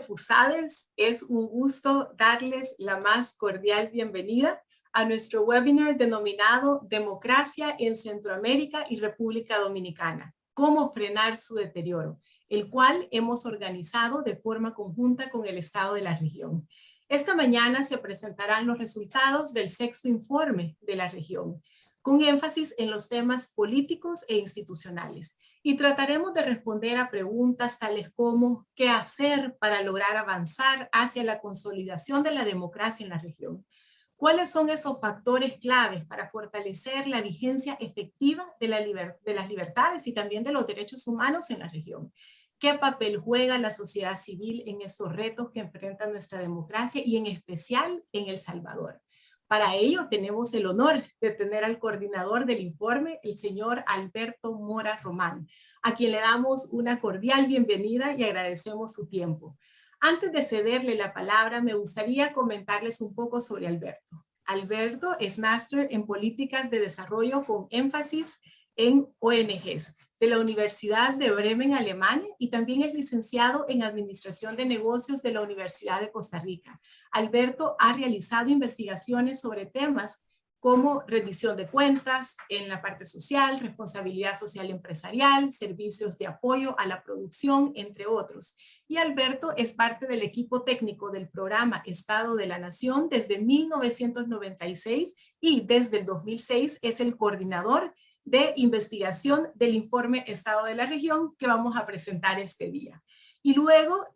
FUSADES, es un gusto darles la más cordial bienvenida a nuestro webinar denominado Democracia en Centroamérica y República Dominicana, cómo frenar su deterioro, el cual hemos organizado de forma conjunta con el Estado de la región. Esta mañana se presentarán los resultados del sexto informe de la región, con énfasis en los temas políticos e institucionales. Y trataremos de responder a preguntas tales como ¿qué hacer para lograr avanzar hacia la consolidación de la democracia en la región? ¿Cuáles son esos factores claves para fortalecer la vigencia efectiva de las libertades y también de los derechos humanos en la región? ¿Qué papel juega la sociedad civil en estos retos que enfrenta nuestra democracia y en especial en El Salvador? Para ello tenemos el honor de tener al coordinador del informe, el señor Alberto Mora Román, a quien le damos una cordial bienvenida y agradecemos su tiempo. Antes de cederle la palabra, me gustaría comentarles un poco sobre Alberto. Alberto es máster en políticas de desarrollo con énfasis en ONGs de la Universidad de Bremen, Alemania, y también es licenciado en Administración de Negocios de la Universidad de Costa Rica. Alberto ha realizado investigaciones sobre temas como rendición de cuentas en la parte social, responsabilidad social empresarial, servicios de apoyo a la producción, entre otros. Y Alberto es parte del equipo técnico del programa Estado de la Nación desde 1996 y desde el 2006 es el coordinador de investigación del informe Estado de la Región que vamos a presentar este día. Y luego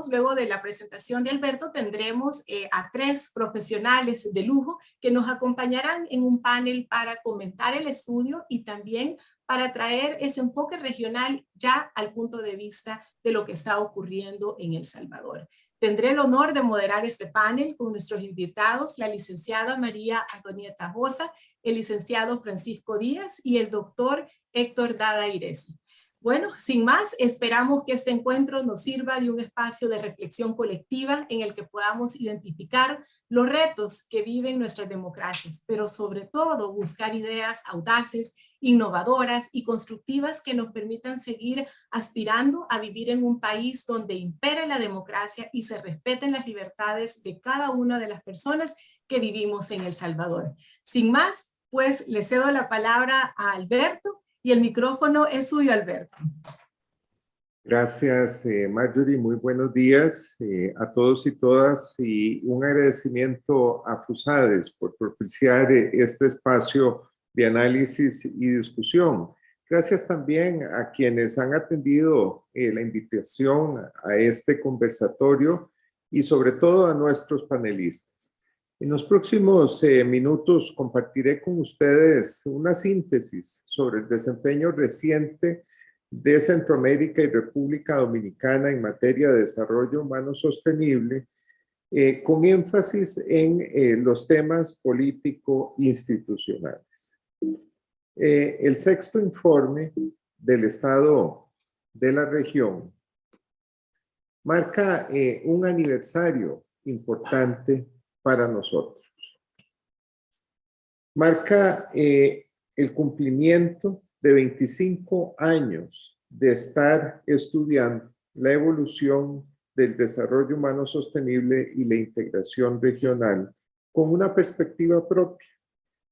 luego de la presentación de Alberto, tendremos a 3 profesionales de lujo que nos acompañarán en un panel para comentar el estudio y también para traer ese enfoque regional ya al punto de vista de lo que está ocurriendo en El Salvador. Tendré el honor de moderar este panel con nuestros invitados, la licenciada María Antonieta Bosa, el licenciado Francisco Díaz y el doctor Héctor Dada Iresi. Bueno, sin más, esperamos que este encuentro nos sirva de un espacio de reflexión colectiva en el que podamos identificar los retos que viven nuestras democracias, pero sobre todo buscar ideas audaces, innovadoras y constructivas que nos permitan seguir aspirando a vivir en un país donde impere la democracia y se respeten las libertades de cada una de las personas que vivimos en El Salvador. Sin más, pues le cedo la palabra a Alberto y el micrófono es suyo, Alberto. Gracias, Marjorie. Muy buenos días a todos y todas y un agradecimiento a FUSADES por propiciar este espacio de análisis y discusión. Gracias también a quienes han atendido la invitación a este conversatorio y sobre todo a nuestros panelistas. En los próximos minutos compartiré con ustedes una síntesis sobre el desempeño reciente de Centroamérica y República Dominicana en materia de desarrollo humano sostenible, con énfasis en los temas político-institucionales. El sexto informe del Estado de la región marca un aniversario importante para nosotros. Marca el cumplimiento de 25 años de estar estudiando la evolución del desarrollo humano sostenible y la integración regional con una perspectiva propia.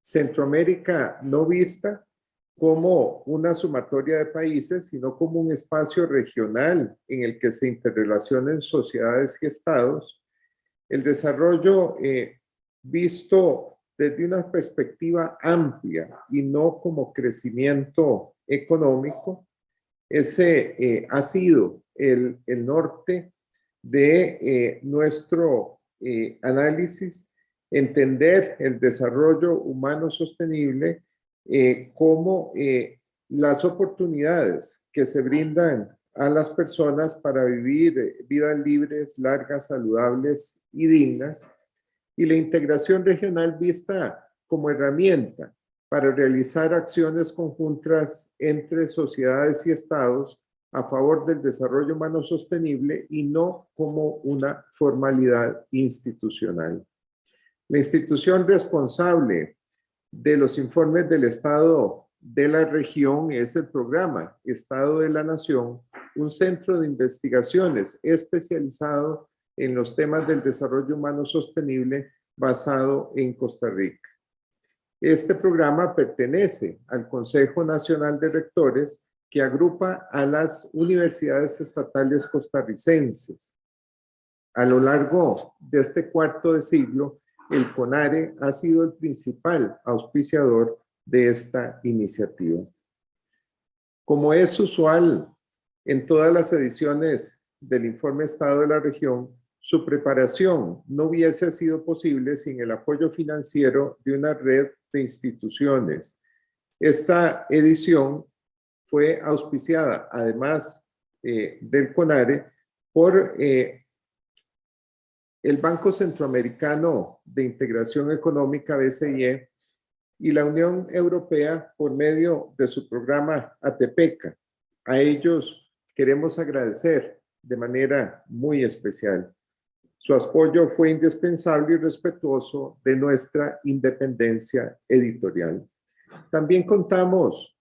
Centroamérica no vista como una sumatoria de países, sino como un espacio regional en el que se interrelacionan sociedades y estados. El desarrollo visto desde una perspectiva amplia y no como crecimiento económico, ese ha sido el norte de nuestro análisis, entender el desarrollo humano sostenible como las oportunidades que se brindan a las personas para vivir vidas libres, largas, saludables y dignas, y la integración regional vista como herramienta para realizar acciones conjuntas entre sociedades y estados a favor del desarrollo humano sostenible y no como una formalidad institucional. La institución responsable de los informes del Estado de la región es el programa Estado de la Nación, un centro de investigaciones especializado en los temas del desarrollo humano sostenible basado en Costa Rica. Este programa pertenece al Consejo Nacional de Rectores, que agrupa a las universidades estatales costarricenses. A lo largo de este cuarto de siglo, el CONARE ha sido el principal auspiciador de esta iniciativa. Como es usual en todas las ediciones del Informe Estado de la Región, su preparación no hubiese sido posible sin el apoyo financiero de una red de instituciones. Esta edición fue auspiciada, además del CONARE, por el Banco Centroamericano de Integración Económica, BCIE, y la Unión Europea por medio de su programa ATPECA. A ellos queremos agradecer de manera muy especial. Su apoyo fue indispensable y respetuoso de nuestra independencia editorial. También contamos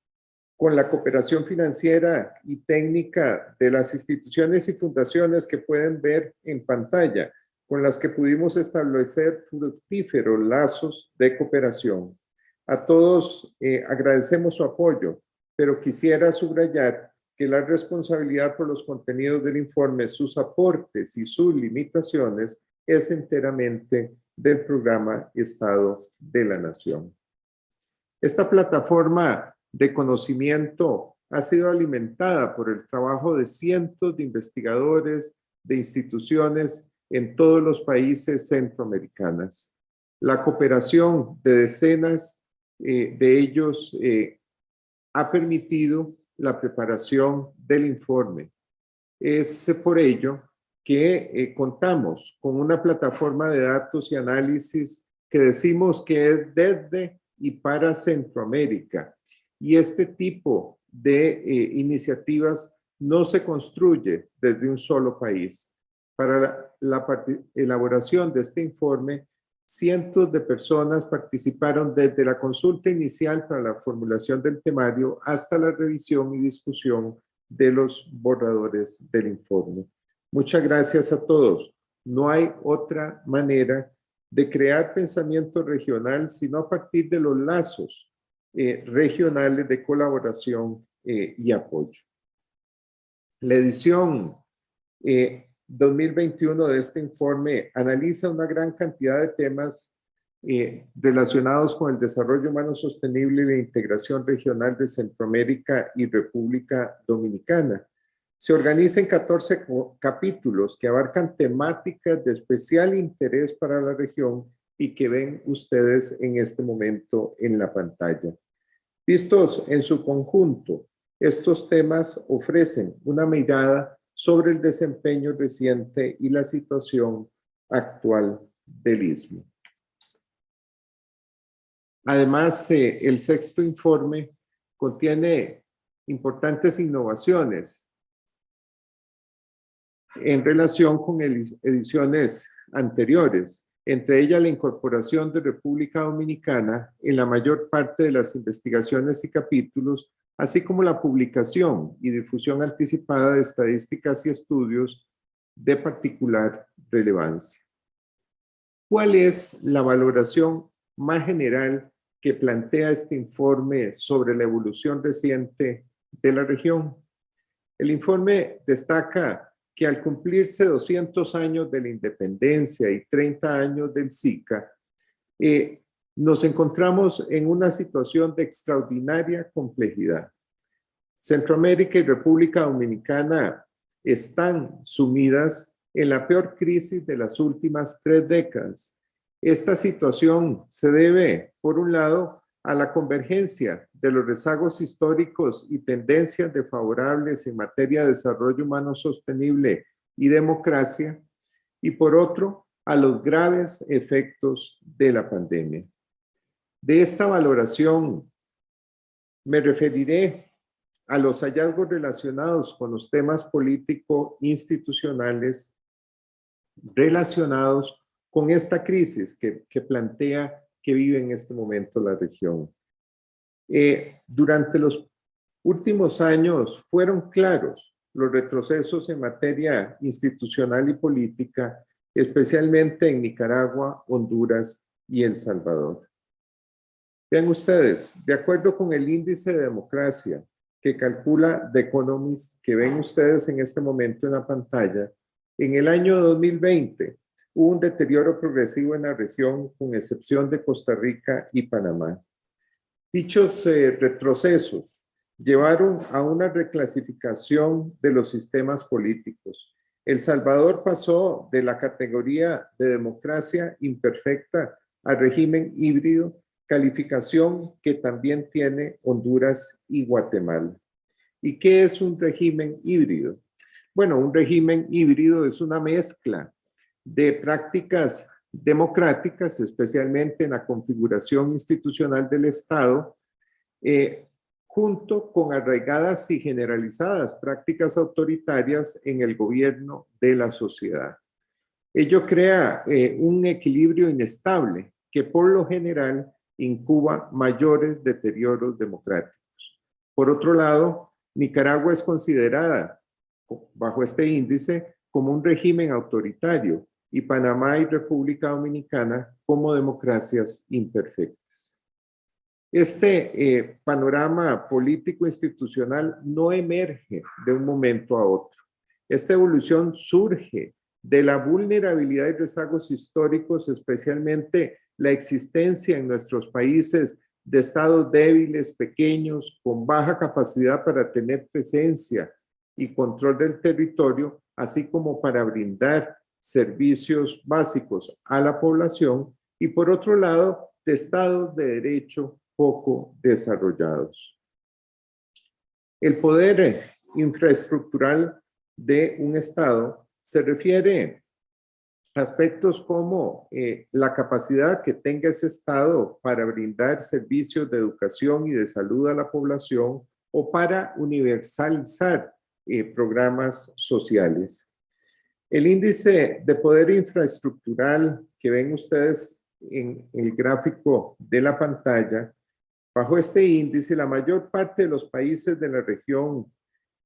con la cooperación financiera y técnica de las instituciones y fundaciones que pueden ver en pantalla, con las que pudimos establecer fructíferos lazos de cooperación. A todos agradecemos su apoyo, pero quisiera subrayar que la responsabilidad por los contenidos del informe, sus aportes y sus limitaciones es enteramente del programa Estado de la Nación. Esta plataforma de conocimiento ha sido alimentada por el trabajo de cientos de investigadores, de instituciones en todos los países centroamericanos. La cooperación de decenas de ellos ha permitido la preparación del informe. Es por ello que contamos con una plataforma de datos y análisis que decimos que es desde y para Centroamérica. Y este tipo de iniciativas no se construye desde un solo país. Para la elaboración de este informe, cientos de personas participaron desde la consulta inicial para la formulación del temario hasta la revisión y discusión de los borradores del informe. Muchas gracias a todos. No hay otra manera de crear pensamiento regional sino a partir de los lazos regionales de colaboración y apoyo. La edición 2021 de este informe analiza una gran cantidad de temas relacionados con el desarrollo humano sostenible y la integración regional de Centroamérica y República Dominicana. Se organiza en 14 capítulos que abarcan temáticas de especial interés para la región y que ven ustedes en este momento en la pantalla. Vistos en su conjunto, estos temas ofrecen una mirada sobre el desempeño reciente y la situación actual del Istmo. Además, el sexto informe contiene importantes innovaciones en relación con ediciones anteriores, entre ellas la incorporación de República Dominicana en la mayor parte de las investigaciones y capítulos, así como la publicación y difusión anticipada de estadísticas y estudios de particular relevancia. ¿Cuál es la valoración más general que plantea este informe sobre la evolución reciente de la región? El informe destaca que al cumplirse 200 años de la independencia y 30 años del SICA, nos encontramos en una situación de extraordinaria complejidad. Centroamérica y República Dominicana están sumidas en la peor crisis de las últimas 3 décadas. Esta situación se debe, por un lado, a la convergencia de los rezagos históricos y tendencias desfavorables en materia de desarrollo humano sostenible y democracia, y por otro, a los graves efectos de la pandemia. De esta valoración me referiré a los hallazgos relacionados con los temas político-institucionales relacionados con esta crisis que plantea que vive en este momento la región. Durante los últimos años fueron claros los retrocesos en materia institucional y política, especialmente en Nicaragua, Honduras y El Salvador. Vean ustedes, de acuerdo con el índice de democracia que calcula The Economist, que ven ustedes en este momento en la pantalla, en el año 2020 hubo un deterioro progresivo en la región, con excepción de Costa Rica y Panamá. Dichos retrocesos llevaron a una reclasificación de los sistemas políticos. El Salvador pasó de la categoría de democracia imperfecta a régimen híbrido, calificación que también tiene Honduras y Guatemala. ¿Y qué es un régimen híbrido? Bueno, un régimen híbrido es una mezcla de prácticas democráticas, especialmente en la configuración institucional del Estado, junto con arraigadas y generalizadas prácticas autoritarias en el gobierno de la sociedad. Ello crea un equilibrio inestable que por lo general incuba mayores deterioros democráticos. Por otro lado, Nicaragua es considerada bajo este índice como un régimen autoritario y Panamá y República Dominicana como democracias imperfectas. Este panorama político institucional no emerge de un momento a otro. Esta evolución surge de la vulnerabilidad y rezagos históricos, especialmente la existencia en nuestros países de estados débiles, pequeños, con baja capacidad para tener presencia y control del territorio, así como para brindar servicios básicos a la población, y por otro lado, de estados de derecho poco desarrollados. El poder infraestructural de un estado se refiere a aspectos como la capacidad que tenga ese estado para brindar servicios de educación y de salud a la población o para universalizar programas sociales. El índice de poder infraestructural que ven ustedes en el gráfico de la pantalla, bajo este índice, la mayor parte de los países de la región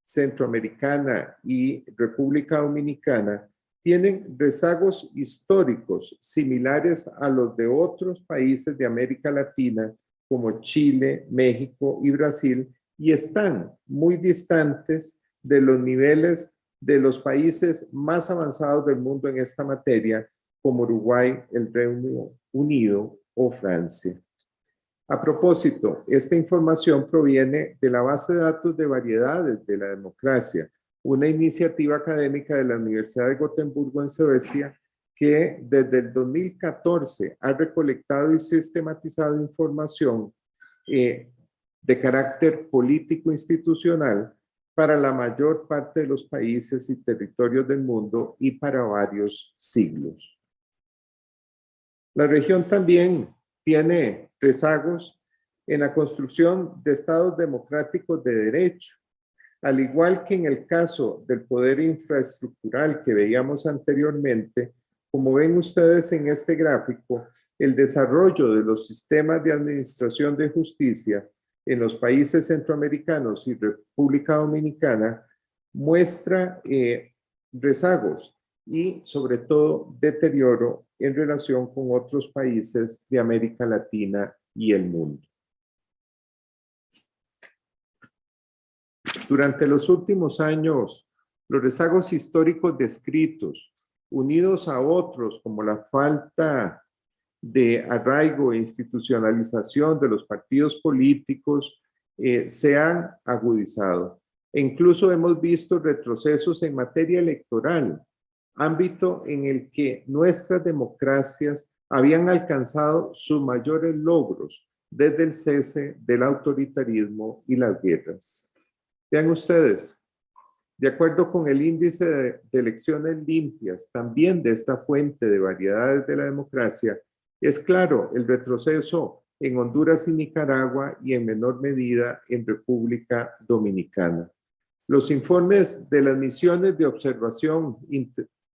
centroamericana y República Dominicana tienen rezagos históricos similares a los de otros países de América Latina, como Chile, México y Brasil, y están muy distantes de los niveles de los países más avanzados del mundo en esta materia, como Uruguay, el Reino Unido o Francia. A propósito, esta información proviene de la base de datos de variedades de la democracia, una iniciativa académica de la Universidad de Gotemburgo en Suecia, que desde el 2014 ha recolectado y sistematizado información de carácter político institucional para la mayor parte de los países y territorios del mundo y para varios siglos. La región también tiene rezagos en la construcción de estados democráticos de derecho, al igual que en el caso del poder infraestructural que veíamos anteriormente. Como ven ustedes en este gráfico, el desarrollo de los sistemas de administración de justicia en los países centroamericanos y República Dominicana muestra rezagos y sobre todo deterioro en relación con otros países de América Latina y el mundo. Durante los últimos años, los rezagos históricos descritos, unidos a otros como la falta de arraigo e institucionalización de los partidos políticos, se han agudizado. E incluso hemos visto retrocesos en materia electoral, ámbito en el que nuestras democracias habían alcanzado sus mayores logros desde el cese del autoritarismo y las guerras. Vean ustedes, de acuerdo con el índice de elecciones limpias, también de esta fuente de variedades de la democracia, es claro el retroceso en Honduras y Nicaragua y en menor medida en República Dominicana. Los informes de las misiones de observación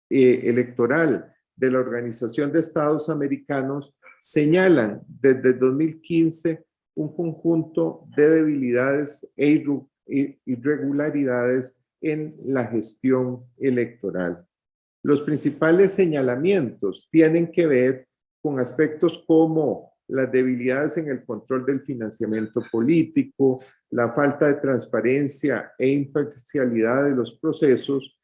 electoral de la Organización de Estados Americanos señalan desde 2015 un conjunto de debilidades e irregularidades en la gestión electoral. Los principales señalamientos tienen que ver con aspectos como las debilidades en el control del financiamiento político, la falta de transparencia e imparcialidad de los procesos,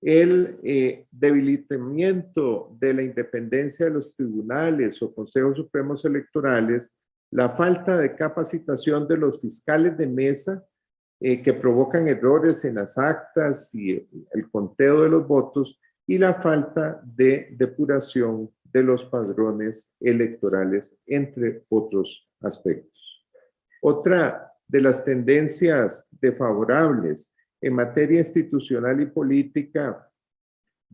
el debilitamiento de la independencia de los tribunales o consejos supremos electorales, la falta de capacitación de los fiscales de mesa que provocan errores en las actas y el conteo de los votos, y la falta de depuración de los padrones electorales, entre otros aspectos. Otra de las tendencias desfavorables en materia institucional y política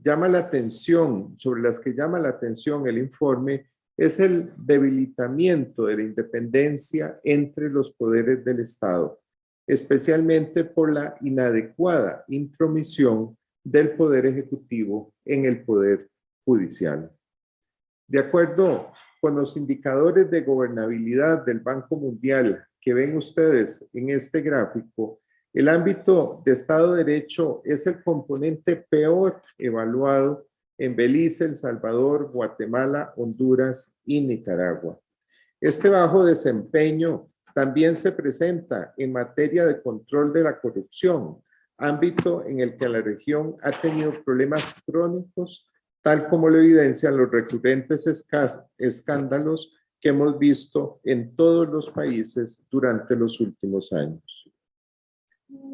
sobre las que llama la atención el informe es el debilitamiento de la independencia entre los poderes del Estado, especialmente por la inadecuada intromisión del Poder Ejecutivo en el Poder Judicial. De acuerdo con los indicadores de gobernabilidad del Banco Mundial que ven ustedes en este gráfico, el ámbito de Estado de Derecho es el componente peor evaluado en Belice, El Salvador, Guatemala, Honduras y Nicaragua. Este bajo desempeño también se presenta en materia de control de la corrupción, ámbito en el que la región ha tenido problemas crónicos, tal como lo evidencian los recurrentes escándalos que hemos visto en todos los países durante los últimos años.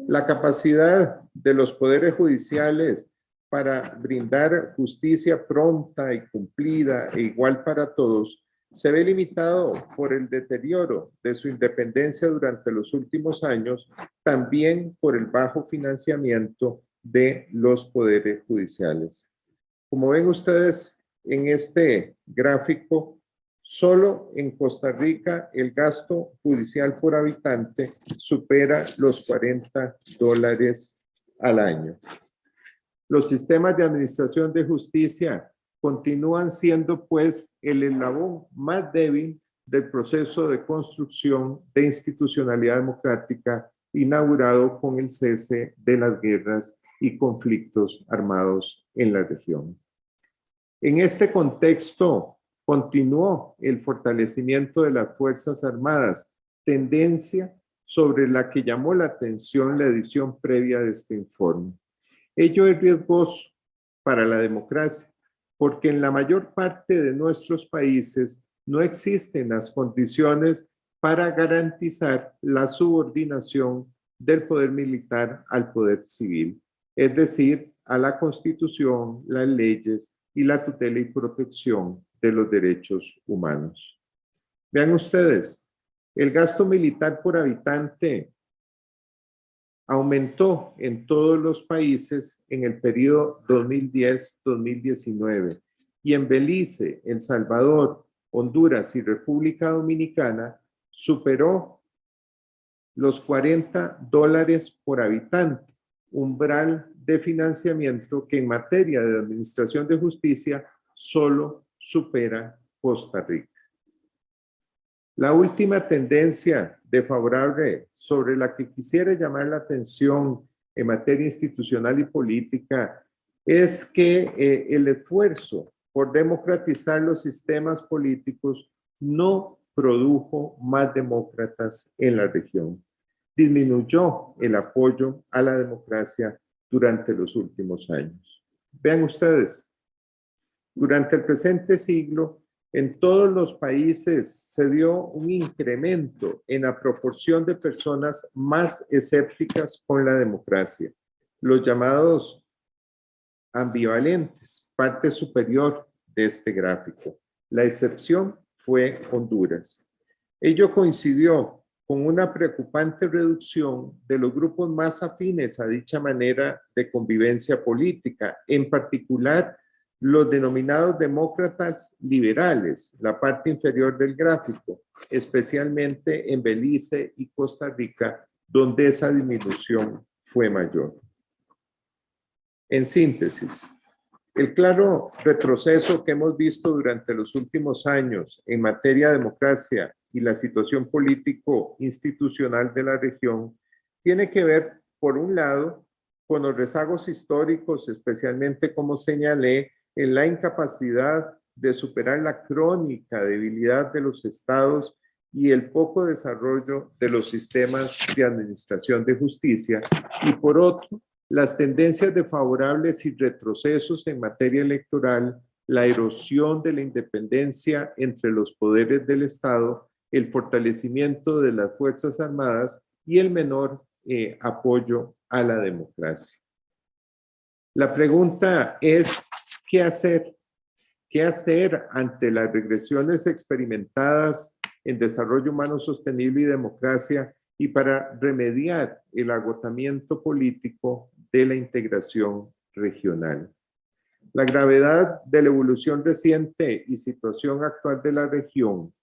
La capacidad de los poderes judiciales para brindar justicia pronta y cumplida e igual para todos se ve limitado por el deterioro de su independencia durante los últimos años, también por el bajo financiamiento de los poderes judiciales. Como ven ustedes en este gráfico, solo en Costa Rica el gasto judicial por habitante supera los $40 al año. Los sistemas de administración de justicia continúan siendo, pues, el eslabón más débil del proceso de construcción de institucionalidad democrática inaugurado con el cese de las guerras y conflictos armados en la región. En este contexto, continuó el fortalecimiento de las Fuerzas Armadas, tendencia sobre la que llamó la atención la edición previa de este informe. Ello es riesgoso para la democracia, porque en la mayor parte de nuestros países no existen las condiciones para garantizar la subordinación del poder militar al poder civil, es decir, a la Constitución, las leyes y la tutela y protección de los derechos humanos. Vean ustedes, el gasto militar por habitante aumentó en todos los países en el periodo 2010-2019 y en Belice, El Salvador, Honduras y República Dominicana superó los $40 por habitante, umbral de financiamiento que en materia de administración de justicia solo supera Costa Rica. La última tendencia desfavorable sobre la que quisiera llamar la atención en materia institucional y política es que el esfuerzo por democratizar los sistemas políticos no produjo más demócratas en la región. Disminuyó el apoyo a la democracia durante los últimos años. Vean ustedes, durante el presente siglo, en todos los países se dio un incremento en la proporción de personas más escépticas con la democracia, los llamados ambivalentes, parte superior de este gráfico. La excepción fue Honduras. Ello coincidió con una preocupante reducción de los grupos más afines a dicha manera de convivencia política, en particular los denominados demócratas liberales, la parte inferior del gráfico, especialmente en Belice y Costa Rica, donde esa disminución fue mayor. En síntesis, el claro retroceso que hemos visto durante los últimos años en materia de democracia y la situación político-institucional de la región tiene que ver, por un lado, con los rezagos históricos, especialmente como señalé, en la incapacidad de superar la crónica debilidad de los estados y el poco desarrollo de los sistemas de administración de justicia, y por otro, las tendencias desfavorables y retrocesos en materia electoral, la erosión de la independencia entre los poderes del Estado, el fortalecimiento de las Fuerzas Armadas y el menor apoyo a la democracia. La pregunta es, ¿qué hacer? ¿Qué hacer ante las regresiones experimentadas en desarrollo humano sostenible y democracia y para remediar el agotamiento político de la integración regional? La gravedad de la evolución reciente y situación actual de la región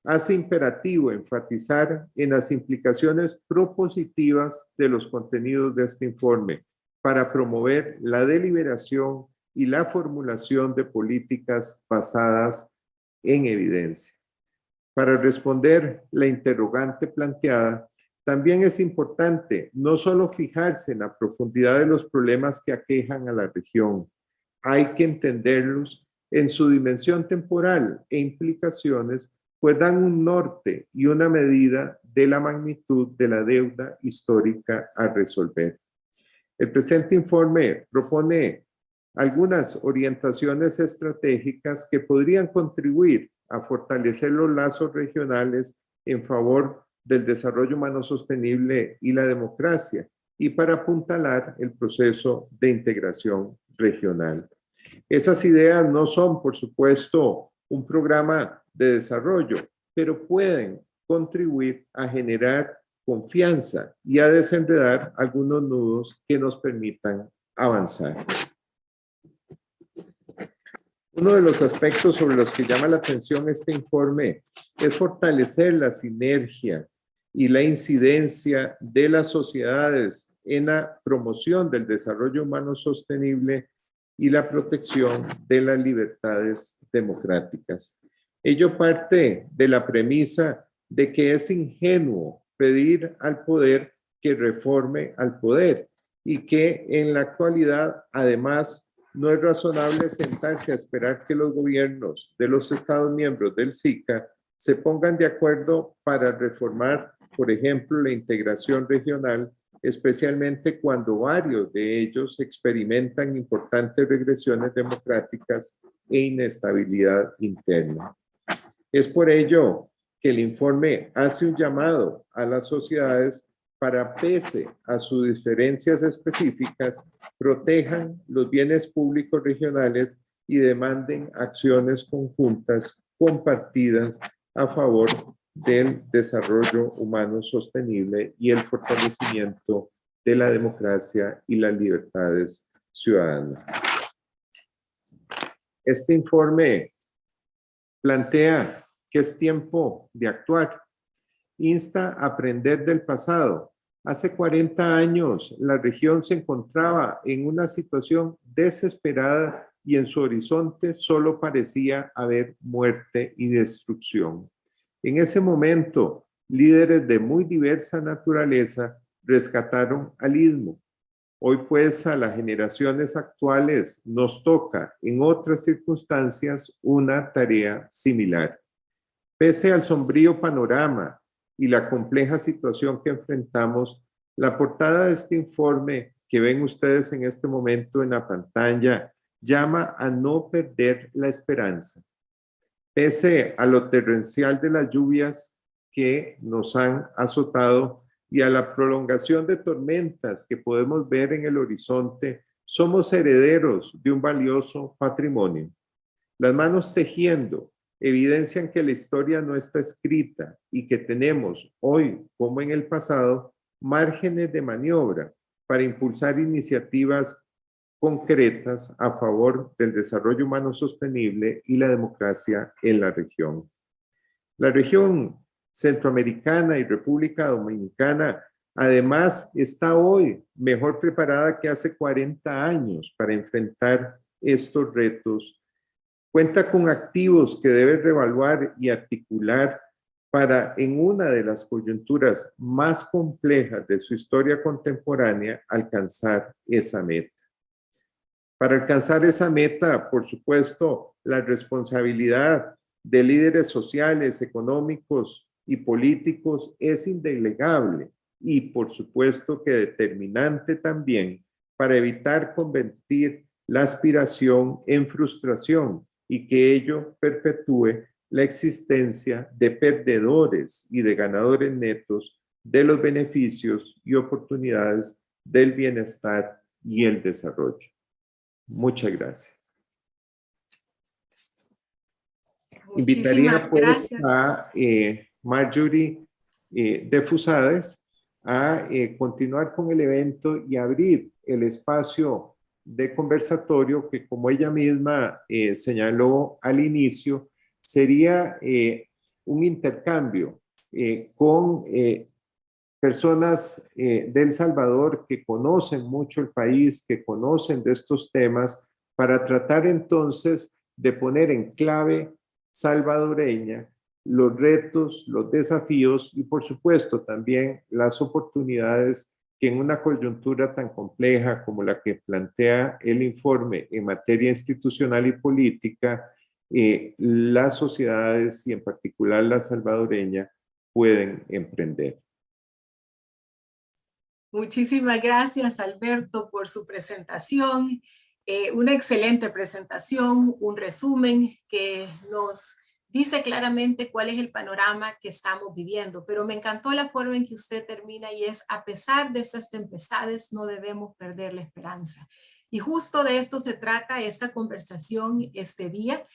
hace imperativo enfatizar en las implicaciones propositivas de los contenidos de este informe para promover la deliberación y la formulación de políticas basadas en evidencia. Para responder la interrogante planteada, también es importante no solo fijarse en la profundidad de los problemas que aquejan a la región, hay que entenderlos en su dimensión temporal e implicaciones, pues dan un norte y una medida de la magnitud de la deuda histórica a resolver. El presente informe propone algunas orientaciones estratégicas que podrían contribuir a fortalecer los lazos regionales en favor del desarrollo humano sostenible y la democracia, y para apuntalar el proceso de integración regional. Esas ideas no son, por supuesto, un programa de desarrollo, pero pueden contribuir a generar confianza y a desenredar algunos nudos que nos permitan avanzar. Uno de los aspectos sobre los que llama la atención este informe es fortalecer la sinergia y la incidencia de las sociedades en la promoción del desarrollo humano sostenible y la protección de las libertades democráticas. Ello parte de la premisa de que es ingenuo pedir al poder que reforme al poder y que en la actualidad, además, no es razonable sentarse a esperar que los gobiernos de los Estados miembros del SICA se pongan de acuerdo para reformar, por ejemplo, la integración regional, especialmente cuando varios de ellos experimentan importantes regresiones democráticas e inestabilidad interna. Es por ello que el informe hace un llamado a las sociedades para, pese a sus diferencias específicas, protejan los bienes públicos regionales y demanden acciones conjuntas compartidas a favor del desarrollo humano sostenible y el fortalecimiento de la democracia y las libertades ciudadanas. Este informe plantea que es tiempo de actuar. Insta a aprender del pasado. Hace 40 años la región se encontraba en una situación desesperada y en su horizonte solo parecía haber muerte y destrucción. En ese momento, líderes de muy diversa naturaleza rescataron al istmo. Hoy pues a las generaciones actuales nos toca en otras circunstancias una tarea similar. Pese al sombrío panorama y la compleja situación que enfrentamos, la portada de este informe que ven ustedes en este momento en la pantalla llama a no perder la esperanza. Pese a lo torrencial de las lluvias que nos han azotado y a la prolongación de tormentas que podemos ver en el horizonte, somos herederos de un valioso patrimonio. Las manos tejiendo evidencian que la historia no está escrita y que tenemos hoy, como en el pasado, márgenes de maniobra para impulsar iniciativas concretas a favor del desarrollo humano sostenible y la democracia en la región. La región centroamericana y República Dominicana, además, está hoy mejor preparada que hace 40 años para enfrentar estos retos. Cuenta con activos que debe reevaluar y articular para, en una de las coyunturas más complejas de su historia contemporánea, alcanzar esa meta. Para alcanzar esa meta, por supuesto, la responsabilidad de líderes sociales, económicos y políticos es indelegable y, por supuesto, que determinante también para evitar convertir la aspiración en frustración y que ello perpetúe la existencia de perdedores y de ganadores netos de los beneficios y oportunidades del bienestar y el desarrollo. Muchas gracias. Invitaría Muchísimas pues gracias. a Marjorie de Fusades a continuar con el evento y abrir el espacio de conversatorio que, como ella misma señaló al inicio, sería un intercambio con personas de El Salvador que conocen mucho el país, que conocen de estos temas, para tratar entonces de poner en clave salvadoreña los retos, los desafíos y, por supuesto, también las oportunidades que en una coyuntura tan compleja como la que plantea el informe en materia institucional y política, las sociedades y en particular la salvadoreña pueden emprender. Muchísimas gracias, Alberto, por su presentación. Una excelente presentación, un resumen que nos dice claramente cuál es el panorama que estamos viviendo. Pero me encantó la forma en que usted termina y es: a pesar de estas tempestades, no debemos perder la esperanza. Y justo de esto se trata esta conversación este día.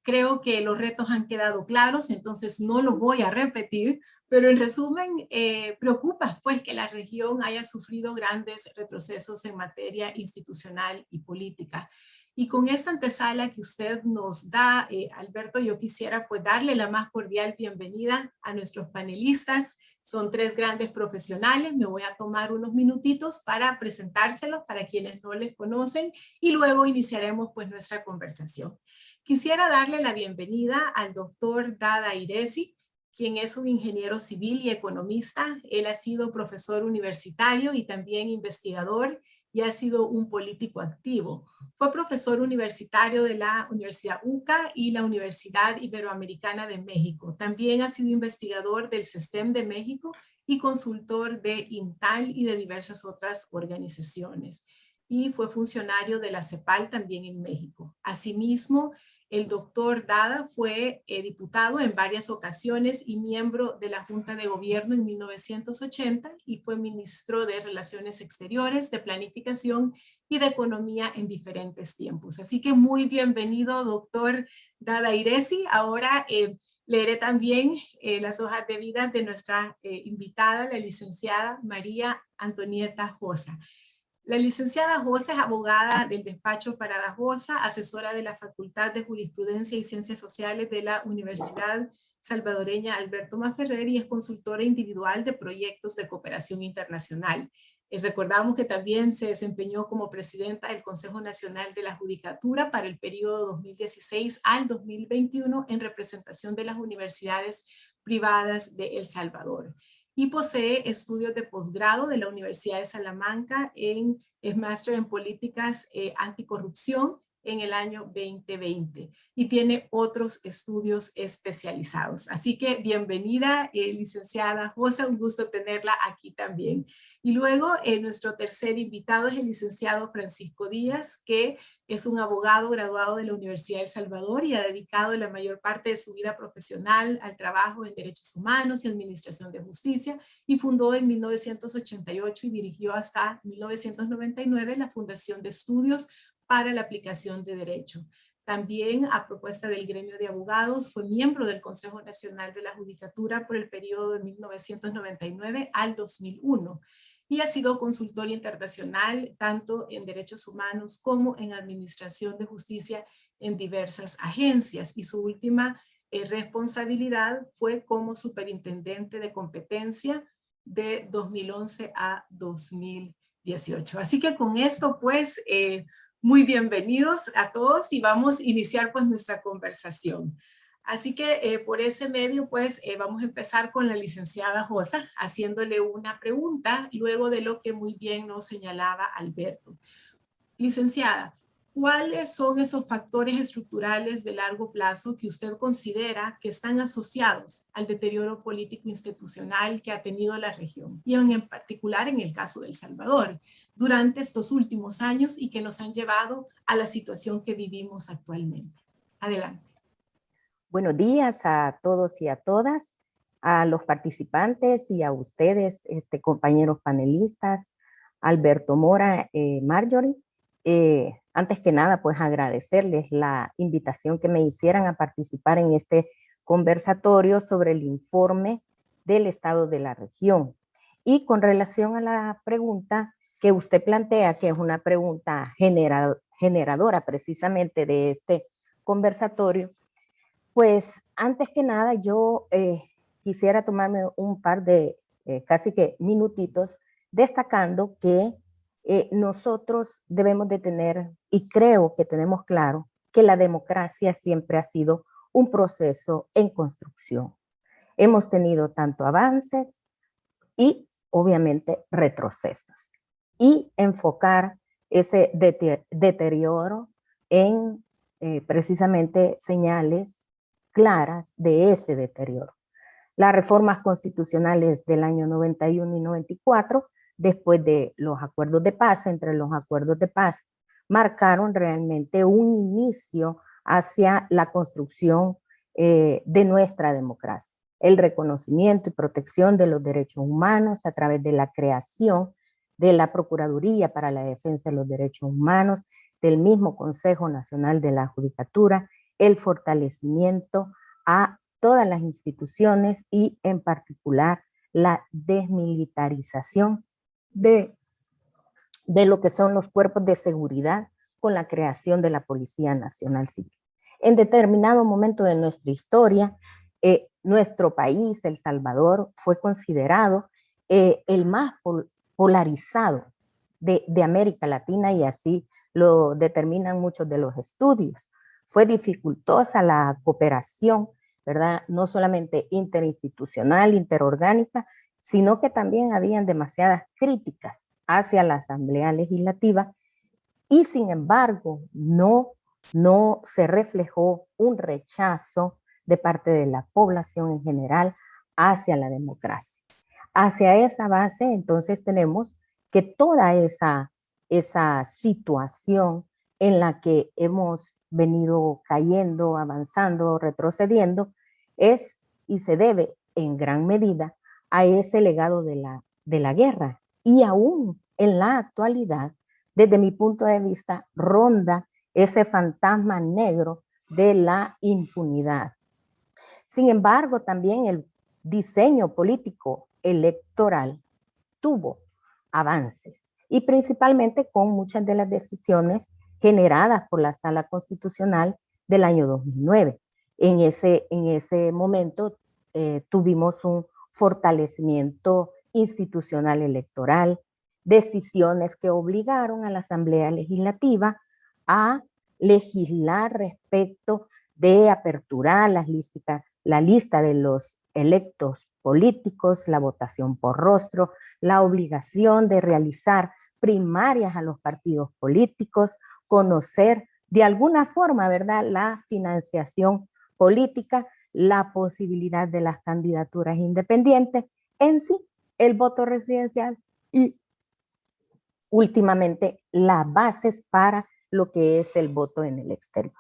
Creo que los retos han quedado claros, entonces no los voy a repetir, pero en resumen, preocupa pues que la región haya sufrido grandes retrocesos en materia institucional y política. Y con esta antesala que usted nos da, Alberto, yo quisiera pues darle la más cordial bienvenida a nuestros panelistas. Son tres grandes profesionales. Me voy a tomar unos minutitos para presentárselos para quienes no les conocen y luego iniciaremos pues nuestra conversación. Quisiera darle la bienvenida al doctor Dada Iresi, quien es un ingeniero civil y economista. Él ha sido profesor universitario y también investigador y ha sido un político activo. Fue profesor universitario de la Universidad UCA y la Universidad Iberoamericana de México. También ha sido investigador del CESTEM de México y consultor de INTAL y de diversas otras organizaciones. Y fue funcionario de la CEPAL también en México. Asimismo, el doctor Dada fue diputado en varias ocasiones y miembro de la Junta de Gobierno en 1980 y fue ministro de Relaciones Exteriores, de Planificación y de Economía en diferentes tiempos. Así que muy bienvenido, doctor Dada Iresi. Ahora leeré también las hojas de vida de nuestra invitada, la licenciada María Antonieta Josa. La licenciada Josa es abogada del despacho Parada Josa, asesora de la Facultad de Jurisprudencia y Ciencias Sociales de la Universidad Salvadoreña Alberto Maferrer y es consultora individual de proyectos de cooperación internacional. Recordamos que también se desempeñó como presidenta del Consejo Nacional de la Judicatura para el periodo 2016 al 2021 en representación de las universidades privadas de El Salvador. Y posee estudios de posgrado de la Universidad de Salamanca es máster en políticas anticorrupción en el año 2020 y tiene otros estudios especializados. Así que bienvenida, licenciada Josa, un gusto tenerla aquí también. Y luego nuestro tercer invitado es el licenciado Francisco Díaz, que es un abogado graduado de la Universidad de El Salvador y ha dedicado la mayor parte de su vida profesional al trabajo en derechos humanos y administración de justicia y fundó en 1988 y dirigió hasta 1999 la Fundación de Estudios para la Aplicación de Derecho. También, a propuesta del gremio de abogados, fue miembro del Consejo Nacional de la Judicatura por el periodo de 1999 al 2001 y ha sido consultor internacional tanto en derechos humanos como en administración de justicia en diversas agencias. Y su última responsabilidad fue como superintendente de competencia de 2011 a 2018. Así que con esto, pues, muy bienvenidos a todos y vamos a iniciar pues nuestra conversación. Así que por ese medio, pues vamos a empezar con la licenciada Josa, haciéndole una pregunta, luego de lo que muy bien nos señalaba Alberto. Licenciada, ¿cuáles son esos factores estructurales de largo plazo que usted considera que están asociados al deterioro político institucional que ha tenido la región, y en particular en el caso de El Salvador, durante estos últimos años y que nos han llevado a la situación que vivimos actualmente? Adelante. Buenos días a todos y a todas, a los participantes y a ustedes, compañeros panelistas, Alberto Mora, Marjorie. Antes que nada, pues agradecerles la invitación que me hicieran a participar en este conversatorio sobre el informe del estado de la región. Y con relación a la pregunta que usted plantea, que es una pregunta generadora precisamente de este conversatorio, pues antes que nada yo quisiera tomarme un par de casi que minutitos destacando que nosotros debemos de tener, y creo que tenemos claro, que la democracia siempre ha sido un proceso en construcción. Hemos tenido tanto avances y obviamente retrocesos. Y enfocar ese deterioro en precisamente señales claras de ese deterioro. Las reformas constitucionales del año 91 y 94, después de los acuerdos de paz, entre los acuerdos de paz, marcaron realmente un inicio hacia la construcción de nuestra democracia. El reconocimiento y protección de los derechos humanos a través de la creación de la Procuraduría para la Defensa de los Derechos Humanos, del mismo Consejo Nacional de la Judicatura, el fortalecimiento a todas las instituciones y en particular la desmilitarización de lo que son los cuerpos de seguridad con la creación de la Policía Nacional Civil. En determinado momento de nuestra historia, nuestro país, El Salvador, fue considerado el más polarizado de América Latina, y así lo determinan muchos de los estudios. Fue dificultosa la cooperación, ¿verdad? No solamente interinstitucional, interorgánica, sino que también habían demasiadas críticas hacia la Asamblea Legislativa, y sin embargo no se reflejó un rechazo de parte de la población en general hacia la democracia. Hacia esa base, entonces, tenemos que toda esa situación en la que hemos venido cayendo, avanzando, retrocediendo, es y se debe en gran medida a ese legado de la guerra. Y aún en la actualidad, desde mi punto de vista, ronda ese fantasma negro de la impunidad. Sin embargo, también el diseño político electoral tuvo avances, y principalmente con muchas de las decisiones generadas por la Sala Constitucional del año 2009. En ese momento tuvimos un fortalecimiento institucional electoral, decisiones que obligaron a la Asamblea Legislativa a legislar respecto de aperturar la lista de los electos políticos, la votación por rostro, la obligación de realizar primarias a los partidos políticos, conocer de alguna forma, ¿verdad?, la financiación política, la posibilidad de las candidaturas independientes, en sí, el voto residencial y últimamente las bases para lo que es el voto en el exterior.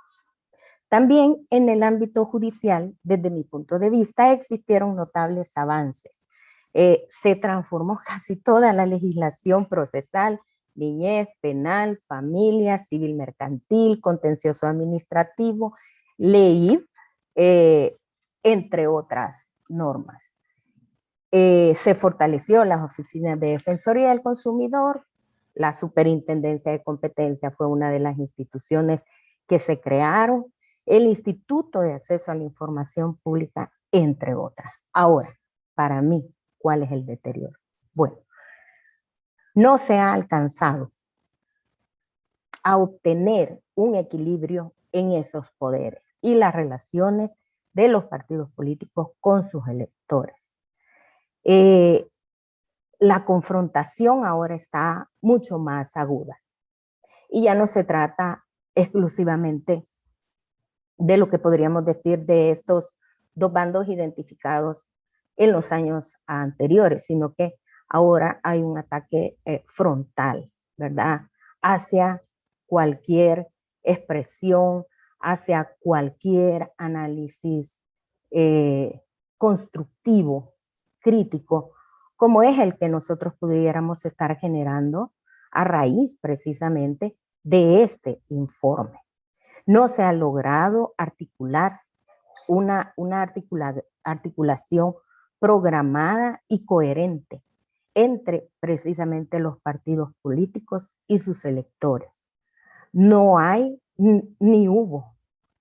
También en el ámbito judicial, desde mi punto de vista, existieron notables avances. Se transformó casi toda la legislación procesal, niñez, penal, familia, civil mercantil, contencioso administrativo, ley, entre otras normas. Se fortaleció las oficinas de Defensoría del Consumidor, la Superintendencia de Competencia fue una de las instituciones que se crearon, el Instituto de Acceso a la Información Pública, entre otras. Ahora, para mí, ¿cuál es el deterioro? Bueno, no se ha alcanzado a obtener un equilibrio en esos poderes y las relaciones de los partidos políticos con sus electores. La confrontación ahora está mucho más aguda y ya no se trata exclusivamente de lo que podríamos decir de estos dos bandos identificados en los años anteriores, sino que ahora hay un ataque frontal, ¿verdad? Hacia cualquier expresión, hacia cualquier análisis constructivo, crítico, como es el que nosotros pudiéramos estar generando a raíz precisamente de este informe. No se ha logrado articular una articulación programada y coherente entre precisamente los partidos políticos y sus electores. No hay ni hubo,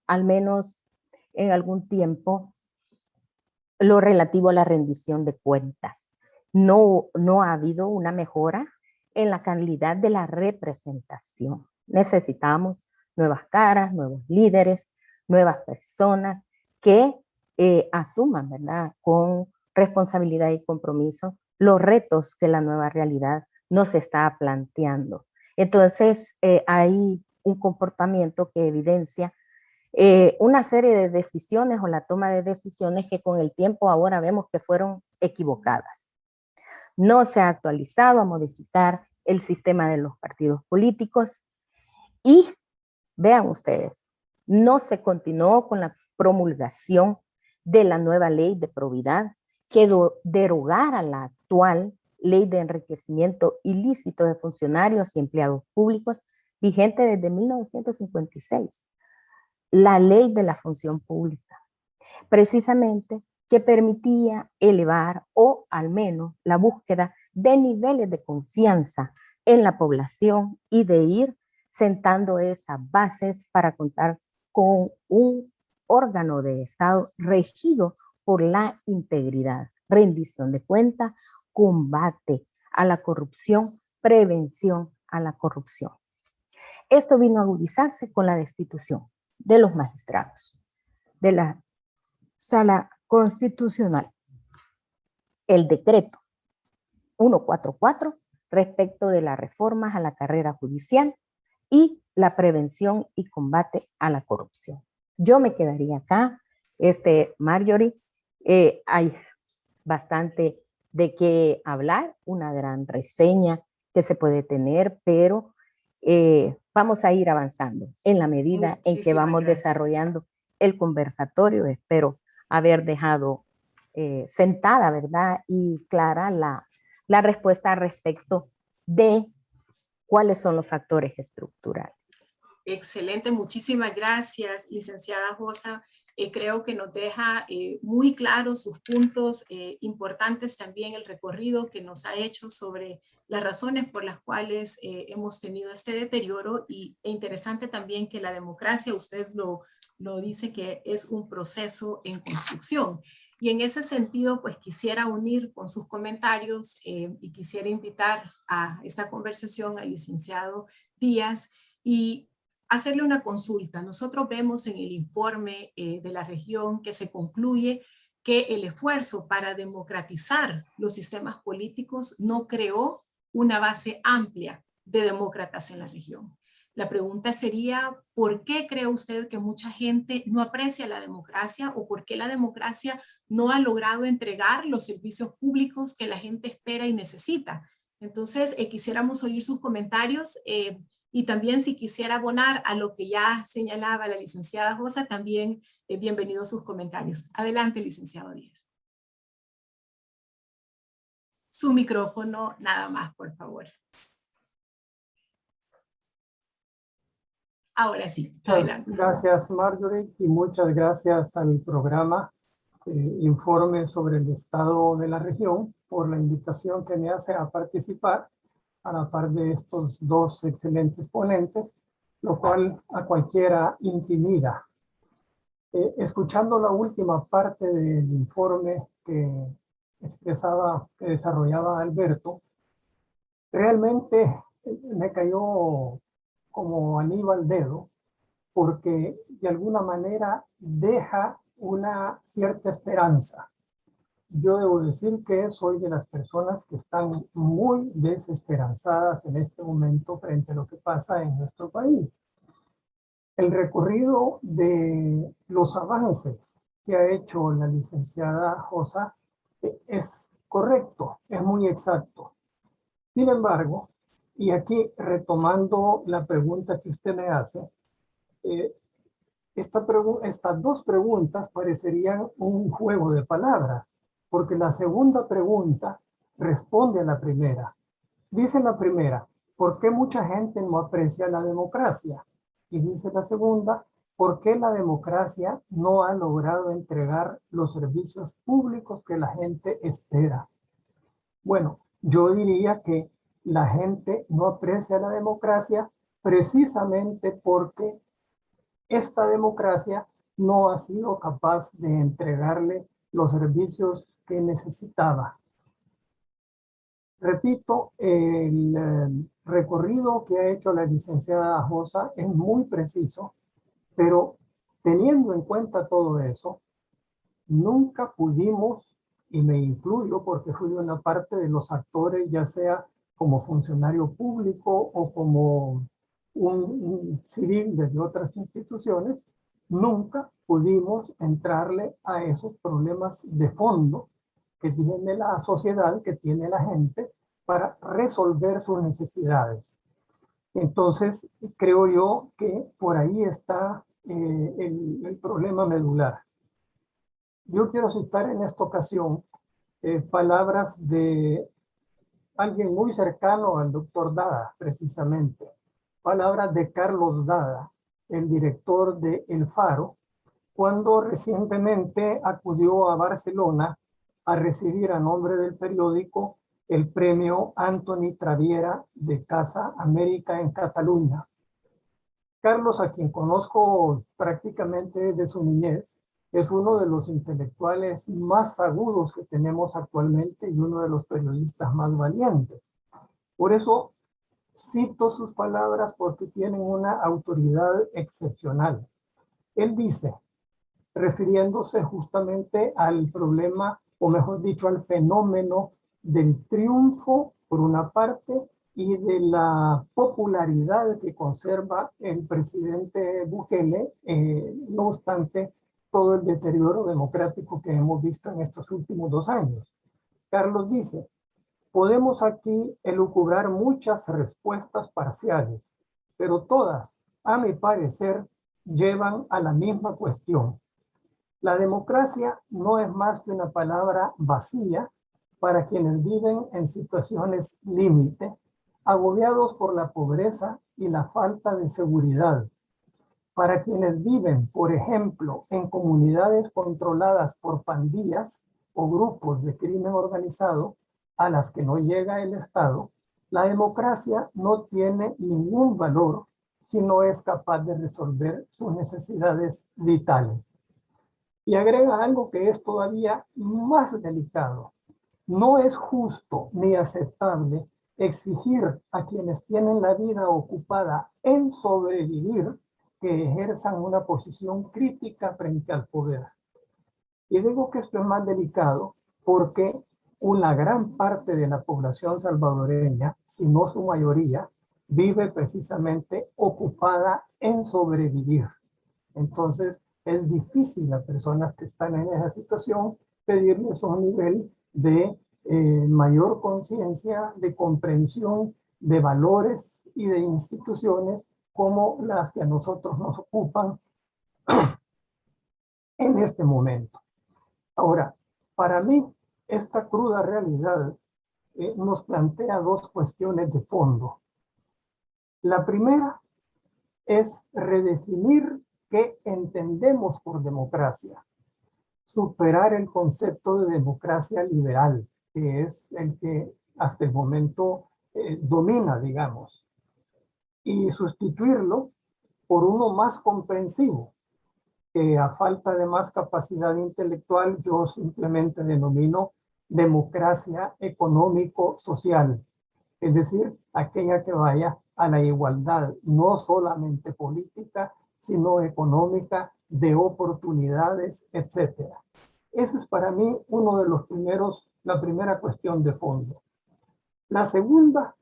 al menos en algún tiempo, lo relativo a la rendición de cuentas. No ha habido una mejora en la calidad de la representación. Necesitamos nuevas caras, nuevos líderes, nuevas personas que asuman, ¿verdad?, con responsabilidad y compromiso los retos que la nueva realidad nos está planteando. Entonces, hay un comportamiento que evidencia una serie de decisiones o la toma de decisiones que con el tiempo ahora vemos que fueron equivocadas. No se ha actualizado a modificar el sistema de los partidos políticos y vean ustedes, no se continuó con la promulgación de la nueva ley de probidad que derogara la actual ley de enriquecimiento ilícito de funcionarios y empleados públicos vigente desde 1956. La ley de la función pública, precisamente que permitía elevar o al menos la búsqueda de niveles de confianza en la población y de ir sentando esas bases para contar con un órgano de Estado regido por la integridad, rendición de cuentas, combate a la corrupción, prevención a la corrupción. Esto vino a agudizarse con la destitución de los magistrados de la Sala Constitucional. El decreto 144 respecto de las reformas a la carrera judicial y la prevención y combate a la corrupción. Yo me quedaría acá, Marjorie, hay bastante de qué hablar, una gran reseña que se puede tener, pero vamos a ir avanzando en la medida en que vamos desarrollando el conversatorio. Espero haber dejado sentada, ¿verdad?, y clara la respuesta respecto de cuáles son los factores estructurales. Excelente, muchísimas gracias, licenciada Josa. Creo que nos deja muy claros sus puntos importantes, también el recorrido que nos ha hecho sobre las razones por las cuales hemos tenido este deterioro e interesante también que la democracia, usted lo dice que es un proceso en construcción. Y en ese sentido, pues quisiera unir con sus comentarios y quisiera invitar a esta conversación al licenciado Díaz y hacerle una consulta. Nosotros vemos en el informe de la región que se concluye que el esfuerzo para democratizar los sistemas políticos no creó una base amplia de demócratas en la región. La pregunta sería, ¿por qué cree usted que mucha gente no aprecia la democracia o por qué la democracia no ha logrado entregar los servicios públicos que la gente espera y necesita? Entonces, quisiéramos oír sus comentarios y también si quisiera abonar a lo que ya señalaba la licenciada Josa, también bienvenidos sus comentarios. Adelante, licenciado Díaz. Su micrófono nada más, por favor. Ahora sí, adelante. Gracias, Marjorie, y muchas gracias al programa Informe sobre el Estado de la Región por la invitación que me hace a participar a la par de estos dos excelentes ponentes, lo cual a cualquiera intimida. Escuchando la última parte del informe que desarrollaba Alberto, realmente me cayó como anillo al dedo, porque de alguna manera deja una cierta esperanza. Yo debo decir que soy de las personas que están muy desesperanzadas en este momento frente a lo que pasa en nuestro país. El recorrido de los avances que ha hecho la licenciada Josa es correcto, es muy exacto. Sin embargo, y aquí retomando la pregunta que usted me hace, estas dos preguntas parecerían un juego de palabras, porque la segunda pregunta responde a la primera. Dice la primera, ¿por qué mucha gente no aprecia la democracia? Y dice la segunda, ¿por qué la democracia no ha logrado entregar los servicios públicos que la gente espera? Bueno, yo diría que la gente no aprecia la democracia precisamente porque esta democracia no ha sido capaz de entregarle los servicios que necesitaba. Repito, el recorrido que ha hecho la licenciada Josa es muy preciso, pero teniendo en cuenta todo eso, nunca pudimos, y me incluyo porque fui una parte de los actores, ya sea como funcionario público o como un civil desde otras instituciones, nunca pudimos entrarle a esos problemas de fondo que tiene la sociedad, que tiene la gente, para resolver sus necesidades. Entonces, creo yo que por ahí está el problema medular. Yo quiero citar en esta ocasión palabras de alguien muy cercano al doctor Dada, precisamente. Palabras de Carlos Dada, el director de El Faro, cuando recientemente acudió a Barcelona a recibir a nombre del periódico el premio Antoni Traviera de Casa América en Cataluña. Carlos, a quien conozco prácticamente desde su niñez, es uno de los intelectuales más agudos que tenemos actualmente y uno de los periodistas más valientes. Por eso cito sus palabras porque tienen una autoridad excepcional. Él dice, refiriéndose justamente al problema, o mejor dicho, al fenómeno del triunfo, por una parte, y de la popularidad que conserva el presidente Bukele, no obstante todo el deterioro democrático que hemos visto en estos últimos 2 años. Carlos dice, podemos aquí elucubrar muchas respuestas parciales, pero todas, a mi parecer, llevan a la misma cuestión. La democracia no es más que una palabra vacía para quienes viven en situaciones límite, agobiados por la pobreza y la falta de seguridad. Para quienes viven, por ejemplo, en comunidades controladas por pandillas o grupos de crimen organizado a las que no llega el Estado, la democracia no tiene ningún valor si no es capaz de resolver sus necesidades vitales. Y agrega algo que es todavía más delicado. No es justo ni aceptable exigir a quienes tienen la vida ocupada en sobrevivir que ejerzan una posición crítica frente al poder. Y digo que esto es más delicado porque una gran parte de la población salvadoreña, si no su mayoría, vive precisamente ocupada en sobrevivir. Entonces, es difícil a personas que están en esa situación pedirles un nivel de mayor conciencia, de comprensión de valores y de instituciones como las que a nosotros nos ocupan en este momento. Ahora, para mí, esta cruda realidad nos plantea 2 cuestiones de fondo. La primera es redefinir qué entendemos por democracia, superar el concepto de democracia liberal, que es el que hasta el momento domina, digamos, y sustituirlo por uno más comprensivo, que a falta de más capacidad intelectual yo simplemente denomino democracia económico-social, es decir, aquella que vaya a la igualdad, no solamente política, sino económica, de oportunidades, etc. Ese es para mí uno de los la primera cuestión de fondo. La segunda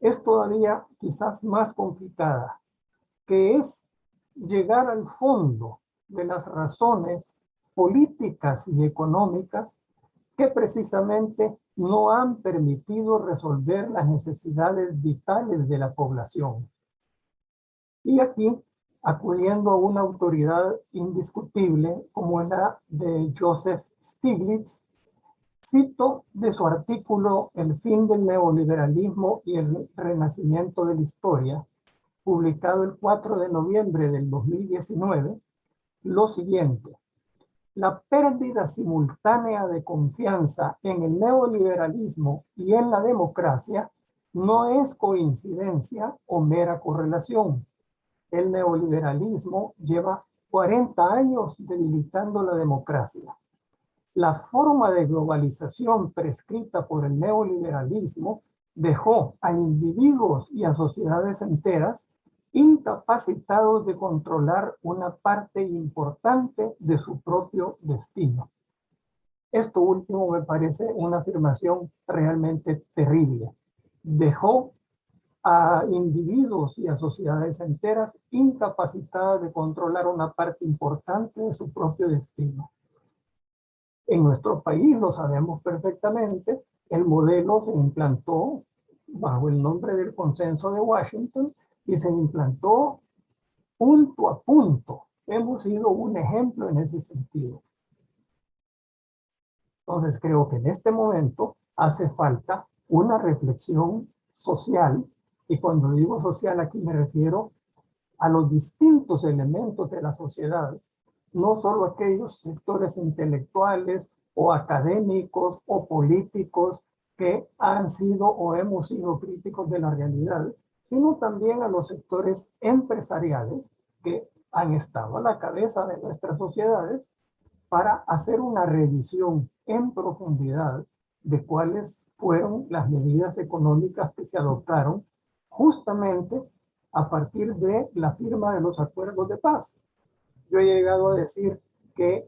es todavía quizás más complicada, que es llegar al fondo de las razones políticas y económicas que precisamente no han permitido resolver las necesidades vitales de la población. Y aquí, acudiendo a una autoridad indiscutible como la de Joseph Stiglitz, cito de su artículo El fin del neoliberalismo y el renacimiento de la historia, publicado el 4 de noviembre del 2019, lo siguiente: la pérdida simultánea de confianza en el neoliberalismo y en la democracia no es coincidencia o mera correlación. El neoliberalismo lleva 40 años debilitando la democracia. La forma de globalización prescrita por el neoliberalismo dejó a individuos y a sociedades enteras incapacitados de controlar una parte importante de su propio destino. Esto último me parece una afirmación realmente terrible. Dejó a individuos y a sociedades enteras incapacitadas de controlar una parte importante de su propio destino. En nuestro país, lo sabemos perfectamente, el modelo se implantó bajo el nombre del Consenso de Washington y se implantó punto a punto. Hemos sido un ejemplo en ese sentido. Entonces creo que en este momento hace falta una reflexión social, y cuando digo social aquí me refiero a los distintos elementos de la sociedad, no solo aquellos sectores intelectuales o académicos o políticos que han sido o hemos sido críticos de la realidad, sino también a los sectores empresariales que han estado a la cabeza de nuestras sociedades para hacer una revisión en profundidad de cuáles fueron las medidas económicas que se adoptaron justamente a partir de la firma de los acuerdos de paz. Yo he llegado a decir que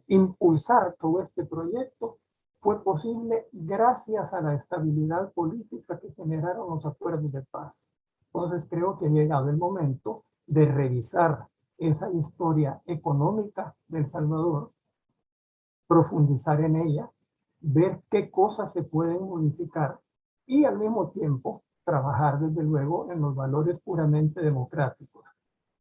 impulsar todo este proyecto fue posible gracias a la estabilidad política que generaron los acuerdos de paz. Entonces creo que ha llegado el momento de revisar esa historia económica de El Salvador, profundizar en ella, ver qué cosas se pueden modificar y al mismo tiempo trabajar desde luego en los valores puramente democráticos.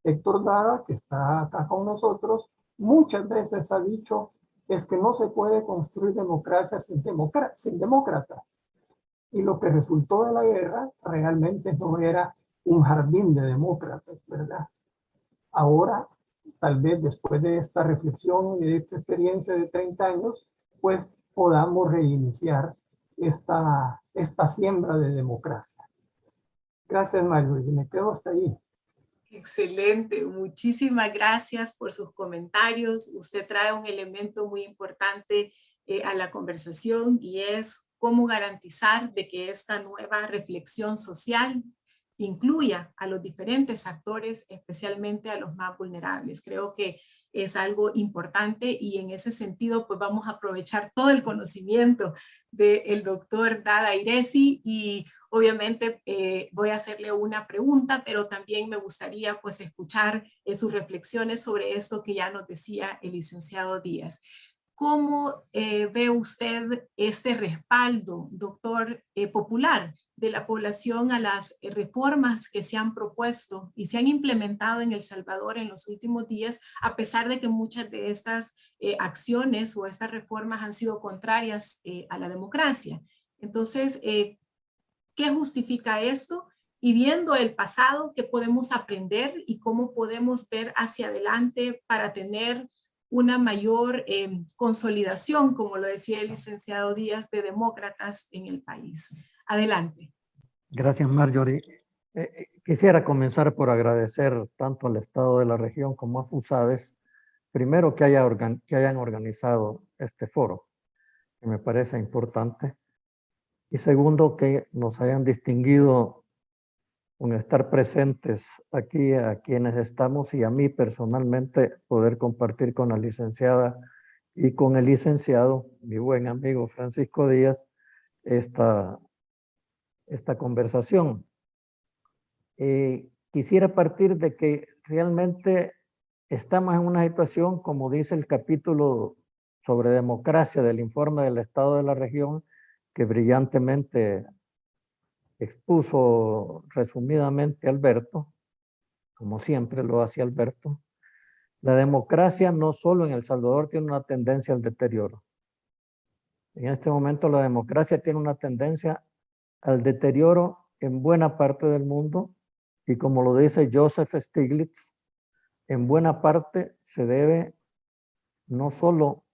Héctor Dada, que está acá con nosotros, muchas veces ha dicho es que no se puede construir democracia sin demócratas. Y lo que resultó de la guerra realmente no era un jardín de demócratas, ¿verdad? Ahora, tal vez después de esta reflexión y de esta experiencia de 30 años, pues podamos reiniciar esta siembra de democracia. Gracias, Mario, y me quedo hasta ahí. Excelente, muchísimas gracias por sus comentarios. Usted trae un elemento muy importante a la conversación y es cómo garantizar de que esta nueva reflexión social incluya a los diferentes actores, especialmente a los más vulnerables. Creo que es algo importante y en ese sentido pues vamos a aprovechar todo el conocimiento del doctor Dada Iresi y obviamente voy a hacerle una pregunta, pero también me gustaría pues escuchar sus reflexiones sobre esto que ya nos decía el licenciado Díaz. ¿Cómo ve usted este respaldo, doctor, popular de la población a las reformas que se han propuesto y se han implementado en El Salvador en los últimos días, a pesar de que muchas de estas acciones o estas reformas han sido contrarias a la democracia? Entonces, ¿qué justifica esto? Y viendo el pasado, ¿qué podemos aprender y cómo podemos ver hacia adelante para tener una mayor consolidación, como lo decía el licenciado Díaz, de demócratas en el país? Adelante. Gracias, Marjorie. Quisiera comenzar por agradecer tanto al Estado de la región como a FUSADES, primero que hayan organizado este foro, que me parece importante, y segundo que nos hayan distinguido con estar presentes aquí a quienes estamos y a mí personalmente poder compartir con la licenciada y con el licenciado, mi buen amigo Francisco Díaz, esta conversación. Quisiera partir de que realmente estamos en una situación, como dice el capítulo sobre democracia del informe del Estado de la Región, que brillantemente expuso resumidamente Alberto, como siempre lo hace Alberto. La democracia no solo en El Salvador tiene una tendencia al deterioro. En este momento la democracia tiene una tendencia al deterioro en buena parte del mundo y, como lo dice Joseph Stiglitz, en buena parte se debe no solo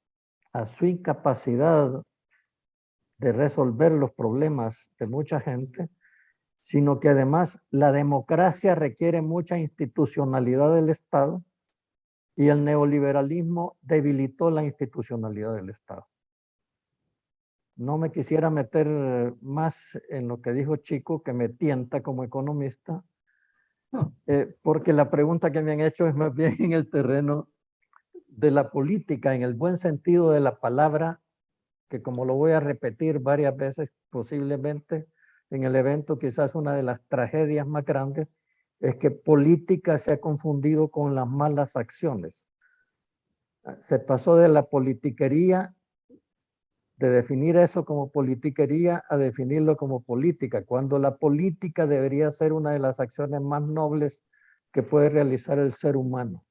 a su incapacidad de resolver los problemas de mucha gente, sino que además la democracia requiere mucha institucionalidad del Estado y el neoliberalismo debilitó la institucionalidad del Estado. No me quisiera meter más en lo que dijo Chico, que me tienta como economista, porque la pregunta que me han hecho es más bien en el terreno de la política, en el buen sentido de la palabra, que como lo voy a repetir varias veces posiblemente en el evento, quizás una de las tragedias más grandes es que política se ha confundido con las malas acciones. Se pasó de la politiquería, de definir eso como politiquería, a definirlo como política, cuando la política debería ser una de las acciones más nobles que puede realizar el ser humano.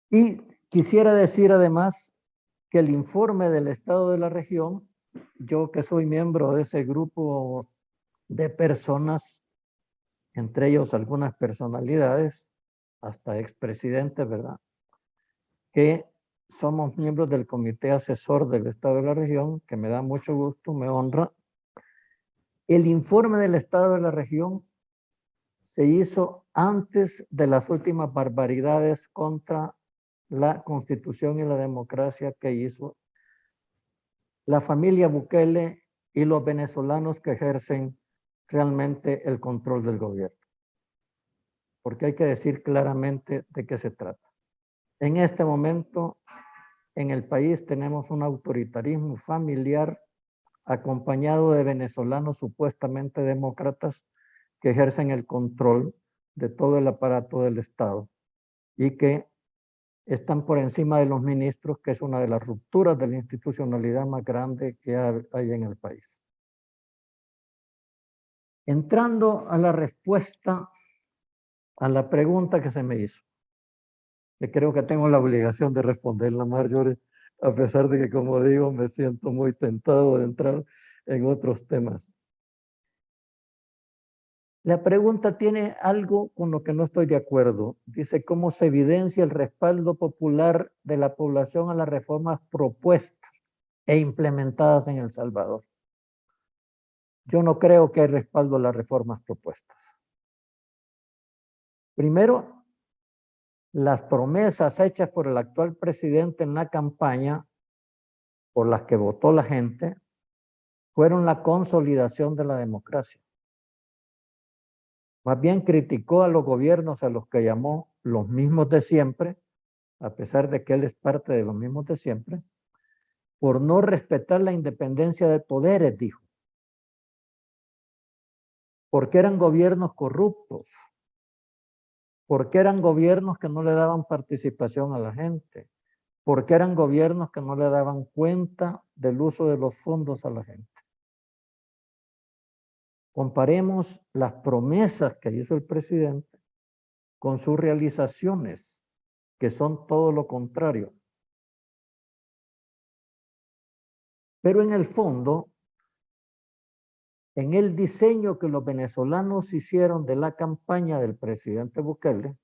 Y quisiera decir además que el informe del Estado de la Región, yo que soy miembro de ese grupo de personas, entre ellos algunas personalidades, hasta expresidentes, ¿verdad?, que somos miembros del Comité Asesor del Estado de la Región, que me da mucho gusto, me honra. El informe del Estado de la Región se hizo antes de las últimas barbaridades contra la Constitución y la democracia que hizo la familia Bukele y los venezolanos que ejercen realmente el control del gobierno. Porque hay que decir claramente de qué se trata. En este momento, en el país tenemos un autoritarismo familiar acompañado de venezolanos supuestamente demócratas que ejercen el control de todo el aparato del Estado y que están por encima de los ministros, que es una de las rupturas de la institucionalidad más grande que hay en el país. Entrando a la respuesta a la pregunta que se me hizo, que creo que tengo la obligación de responderla, Marjorie, a pesar de que, como digo, me siento muy tentado de entrar en otros temas. La pregunta tiene algo con lo que no estoy de acuerdo. Dice, ¿cómo se evidencia el respaldo popular de la población a las reformas propuestas e implementadas en El Salvador? Yo no creo que hay respaldo a las reformas propuestas. Primero, las promesas hechas por el actual presidente en la campaña, por las que votó la gente, fueron la consolidación de la democracia. Más bien criticó a los gobiernos a los que llamó los mismos de siempre, a pesar de que él es parte de los mismos de siempre, por no respetar la independencia de poderes, dijo. Porque eran gobiernos corruptos, porque eran gobiernos que no le daban participación a la gente, porque eran gobiernos que no le daban cuenta del uso de los fondos a la gente. Comparemos las promesas que hizo el presidente con sus realizaciones, que son todo lo contrario. Pero en el fondo, en el diseño que los venezolanos hicieron de la campaña del presidente Bukele,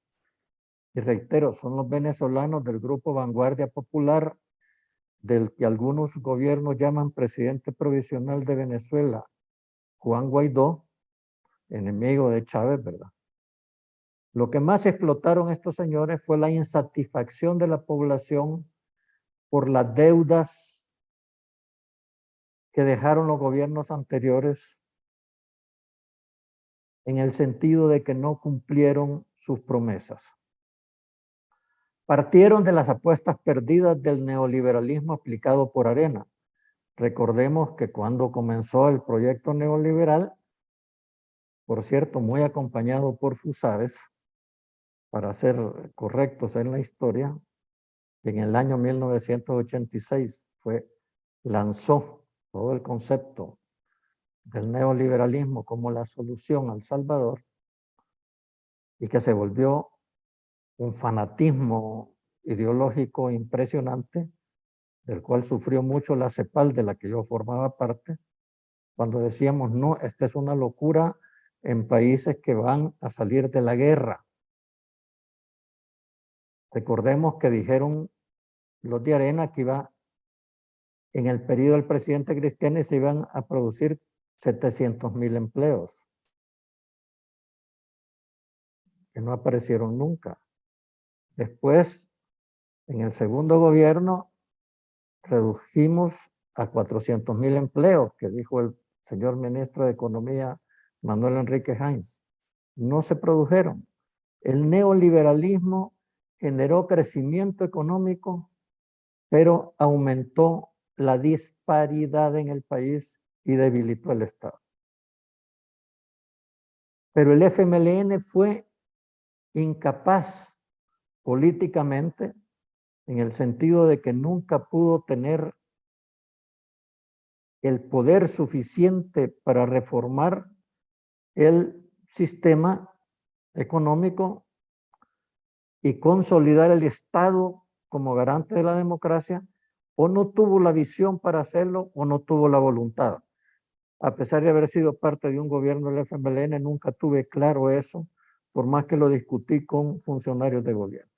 y reitero, son los venezolanos del Grupo Vanguardia Popular, del que algunos gobiernos llaman presidente provisional de Venezuela, Juan Guaidó, enemigo de Chávez, ¿verdad? Lo que más explotaron estos señores fue la insatisfacción de la población por las deudas que dejaron los gobiernos anteriores en el sentido de que no cumplieron sus promesas. Partieron de las apuestas perdidas del neoliberalismo aplicado por Arena. Recordemos que cuando comenzó el proyecto neoliberal, por cierto, muy acompañado por Fusades, para ser correctos en la historia, en el año 1986 lanzó todo el concepto del neoliberalismo como la solución al Salvador y que se volvió un fanatismo ideológico impresionante, del cual sufrió mucho la CEPAL, de la que yo formaba parte, cuando decíamos, no, esta es una locura en países que van a salir de la guerra. Recordemos que dijeron los de Arena que en el periodo del presidente Cristiani se iban a producir 700,000 empleos, que no aparecieron nunca. Después, en el segundo gobierno, redujimos a 400,000 empleos, que dijo el señor ministro de Economía, Manuel Enrique Heinz. No se produjeron. El neoliberalismo generó crecimiento económico, pero aumentó la disparidad en el país y debilitó el Estado. Pero el FMLN fue incapaz políticamente, en el sentido de que nunca pudo tener el poder suficiente para reformar el sistema económico y consolidar el Estado como garante de la democracia, o no tuvo la visión para hacerlo o no tuvo la voluntad. A pesar de haber sido parte de un gobierno del FMLN, nunca tuve claro eso, por más que lo discutí con funcionarios de gobierno.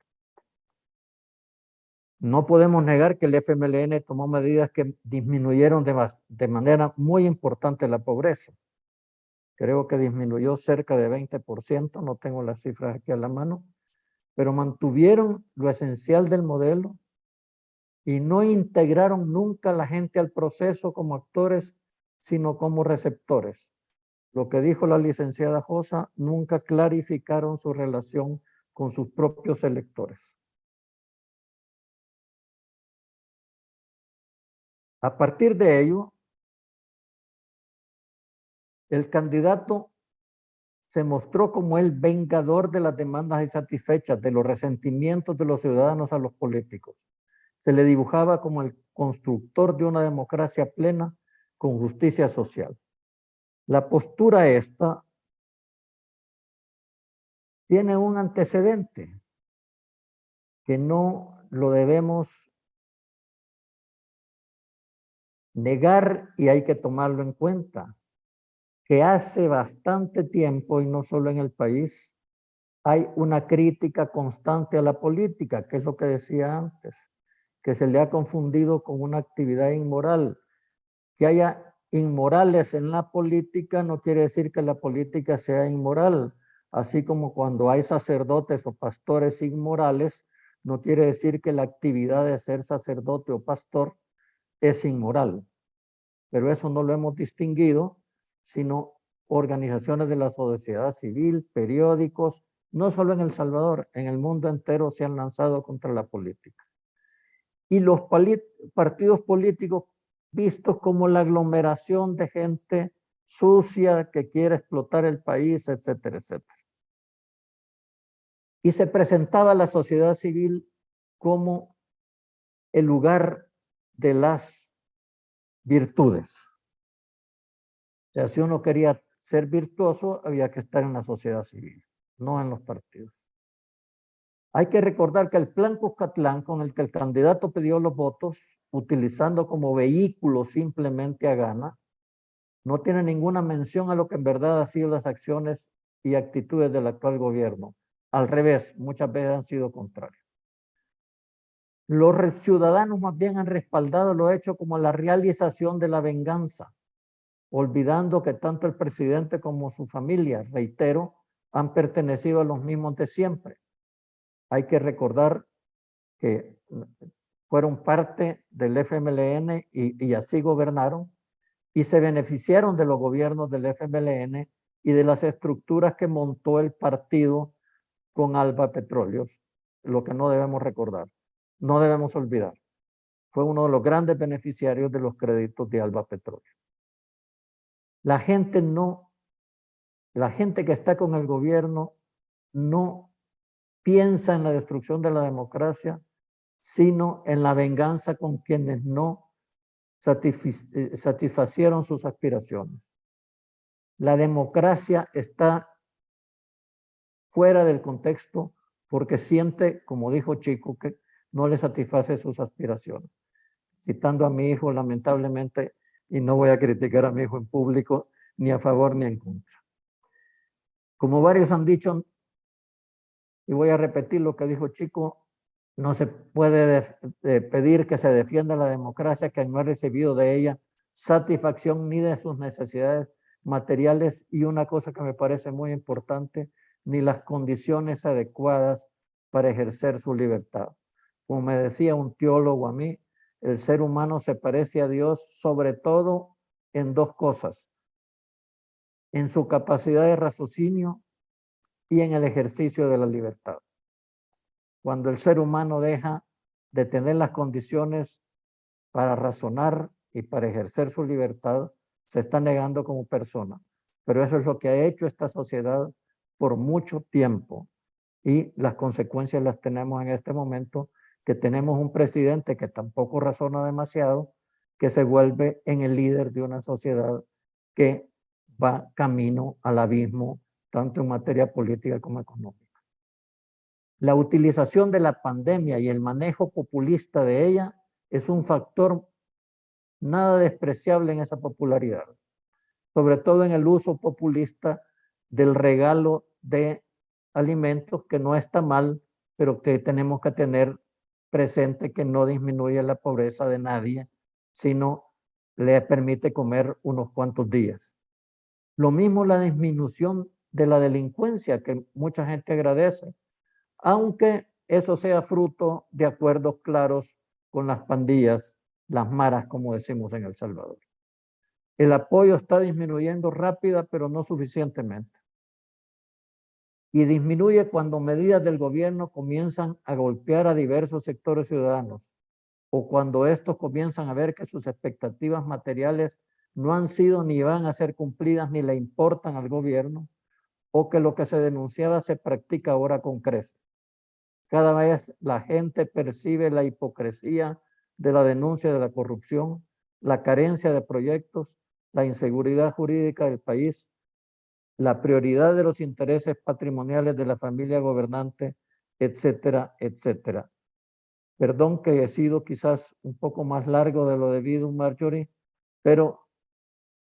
No podemos negar que el FMLN tomó medidas que disminuyeron de manera muy importante la pobreza. Creo que disminuyó cerca de 20%, no tengo las cifras aquí a la mano, pero mantuvieron lo esencial del modelo y no integraron nunca a la gente al proceso como actores, sino como receptores. Lo que dijo la licenciada Josa, nunca clarificaron su relación con sus propios electores. A partir de ello, el candidato se mostró como el vengador de las demandas insatisfechas, de los resentimientos de los ciudadanos a los políticos. Se le dibujaba como el constructor de una democracia plena con justicia social. La postura esta tiene un antecedente que no lo debemos negar y hay que tomarlo en cuenta, que hace bastante tiempo, y no solo en el país, hay una crítica constante a la política, que es lo que decía antes, que se le ha confundido con una actividad inmoral. Que haya inmorales en la política no quiere decir que la política sea inmoral, así como cuando hay sacerdotes o pastores inmorales, no quiere decir que la actividad de ser sacerdote o pastor es inmoral. Pero eso no lo hemos distinguido, sino organizaciones de la sociedad civil, periódicos, no solo en El Salvador, en el mundo entero se han lanzado contra la política. Y los partidos políticos vistos como la aglomeración de gente sucia que quiere explotar el país, etcétera, etcétera. Y se presentaba a la sociedad civil como el lugar de las virtudes. O sea, si uno quería ser virtuoso, había que estar en la sociedad civil, no en los partidos. Hay que recordar que el plan Cuscatlán, con el que el candidato pidió los votos, utilizando como vehículo simplemente a Gana, no tiene ninguna mención a lo que en verdad han sido las acciones y actitudes del actual gobierno. Al revés, muchas veces han sido contrarios. Los ciudadanos más bien han respaldado lo hecho como la realización de la venganza, olvidando que tanto el presidente como su familia, reitero, han pertenecido a los mismos de siempre. Hay que recordar que fueron parte del FMLN y así gobernaron, y se beneficiaron de los gobiernos del FMLN y de las estructuras que montó el partido con Alba Petróleos, lo que no debemos recordar, no debemos olvidar. Fue uno de los grandes beneficiarios de los créditos de Alba Petróleos. La gente que está con el gobierno no piensa en la destrucción de la democracia, sino en la venganza con quienes no satisfacieron sus aspiraciones. La democracia está fuera del contexto porque siente, como dijo Chico, que no le satisface sus aspiraciones. Citando a mi hijo, lamentablemente, y no voy a criticar a mi hijo en público, ni a favor ni en contra. Como varios han dicho, y voy a repetir lo que dijo Chico, no se puede pedir que se defienda la democracia que no ha recibido de ella satisfacción ni de sus necesidades materiales y una cosa que me parece muy importante, ni las condiciones adecuadas para ejercer su libertad. Como me decía un teólogo a mí, el ser humano se parece a Dios sobre todo en dos cosas, en su capacidad de raciocinio y en el ejercicio de la libertad. Cuando el ser humano deja de tener las condiciones para razonar y para ejercer su libertad, se está negando como persona. Pero eso es lo que ha hecho esta sociedad por mucho tiempo. Y las consecuencias las tenemos en este momento, que tenemos un presidente que tampoco razona demasiado, que se vuelve en el líder de una sociedad que va camino al abismo, tanto en materia política como económica. La utilización de la pandemia y el manejo populista de ella es un factor nada despreciable en esa popularidad, sobre todo en el uso populista del regalo de alimentos, que no está mal, pero que tenemos que tener presente que no disminuye la pobreza de nadie, sino le permite comer unos cuantos días. Lo mismo la disminución de la delincuencia, que mucha gente agradece, aunque eso sea fruto de acuerdos claros con las pandillas, las maras, como decimos en El Salvador. El apoyo está disminuyendo rápida, pero no suficientemente. Y disminuye cuando medidas del gobierno comienzan a golpear a diversos sectores ciudadanos o cuando estos comienzan a ver que sus expectativas materiales no han sido ni van a ser cumplidas ni le importan al gobierno, o que lo que se denunciaba se practica ahora con creces. Cada vez la gente percibe la hipocresía de la denuncia de la corrupción, la carencia de proyectos, la inseguridad jurídica del país, la prioridad de los intereses patrimoniales de la familia gobernante, etcétera, etcétera. Perdón que he sido quizás un poco más largo de lo debido, Marjorie, pero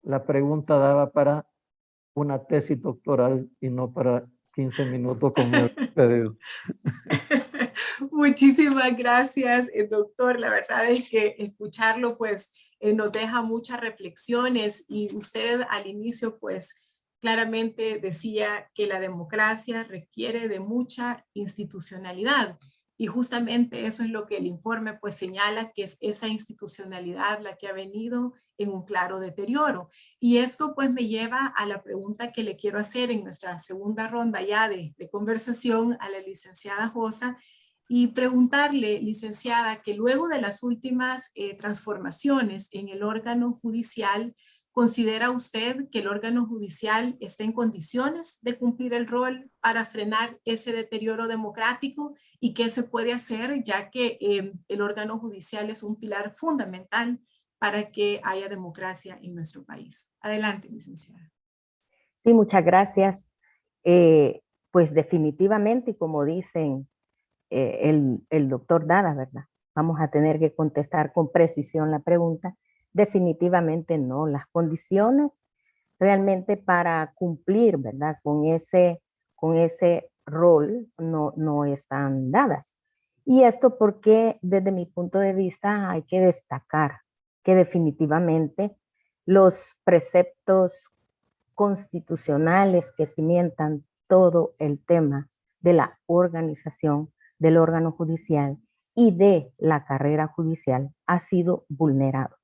la pregunta daba para una tesis doctoral y no para 15 minutos como me he pedido. Muchísimas gracias, doctor. La verdad es que escucharlo pues nos deja muchas reflexiones, y usted al inicio pues claramente decía que la democracia requiere de mucha institucionalidad, y justamente eso es lo que el informe pues señala, que es esa institucionalidad la que ha venido en un claro deterioro. Y esto pues me lleva a la pregunta que le quiero hacer en nuestra segunda ronda ya de conversación a la licenciada Josa, y preguntarle, licenciada, que luego de las últimas transformaciones en el órgano judicial, ¿considera usted que el órgano judicial está en condiciones de cumplir el rol para frenar ese deterioro democrático? ¿Y qué se puede hacer, ya que el órgano judicial es un pilar fundamental para que haya democracia en nuestro país? Adelante, licenciada. Sí, muchas gracias. Pues definitivamente, y como dicen el doctor Dada, ¿verdad? Vamos a tener que contestar con precisión la pregunta. Definitivamente no. Las condiciones realmente para cumplir, ¿verdad? Con ese rol no están dadas. Y esto porque desde mi punto de vista hay que destacar que definitivamente los preceptos constitucionales que cimentan todo el tema de la organización del órgano judicial y de la carrera judicial ha sido vulnerado.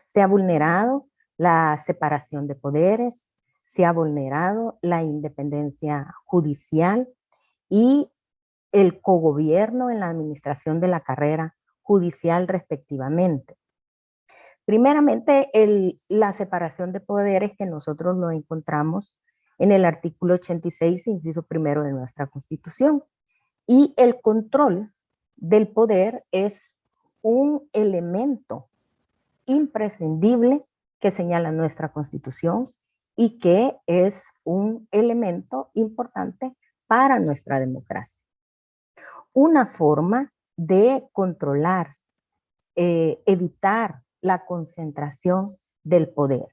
Se ha vulnerado la separación de poderes, se ha vulnerado la independencia judicial y el cogobierno en la administración de la carrera judicial respectivamente. Primeramente, la separación de poderes que nosotros lo encontramos en el artículo 86, inciso primero de nuestra Constitución. Y el control del poder es un elemento imprescindible que señala nuestra Constitución y que es un elemento importante para nuestra democracia. Una forma de controlar, evitar la concentración del poder.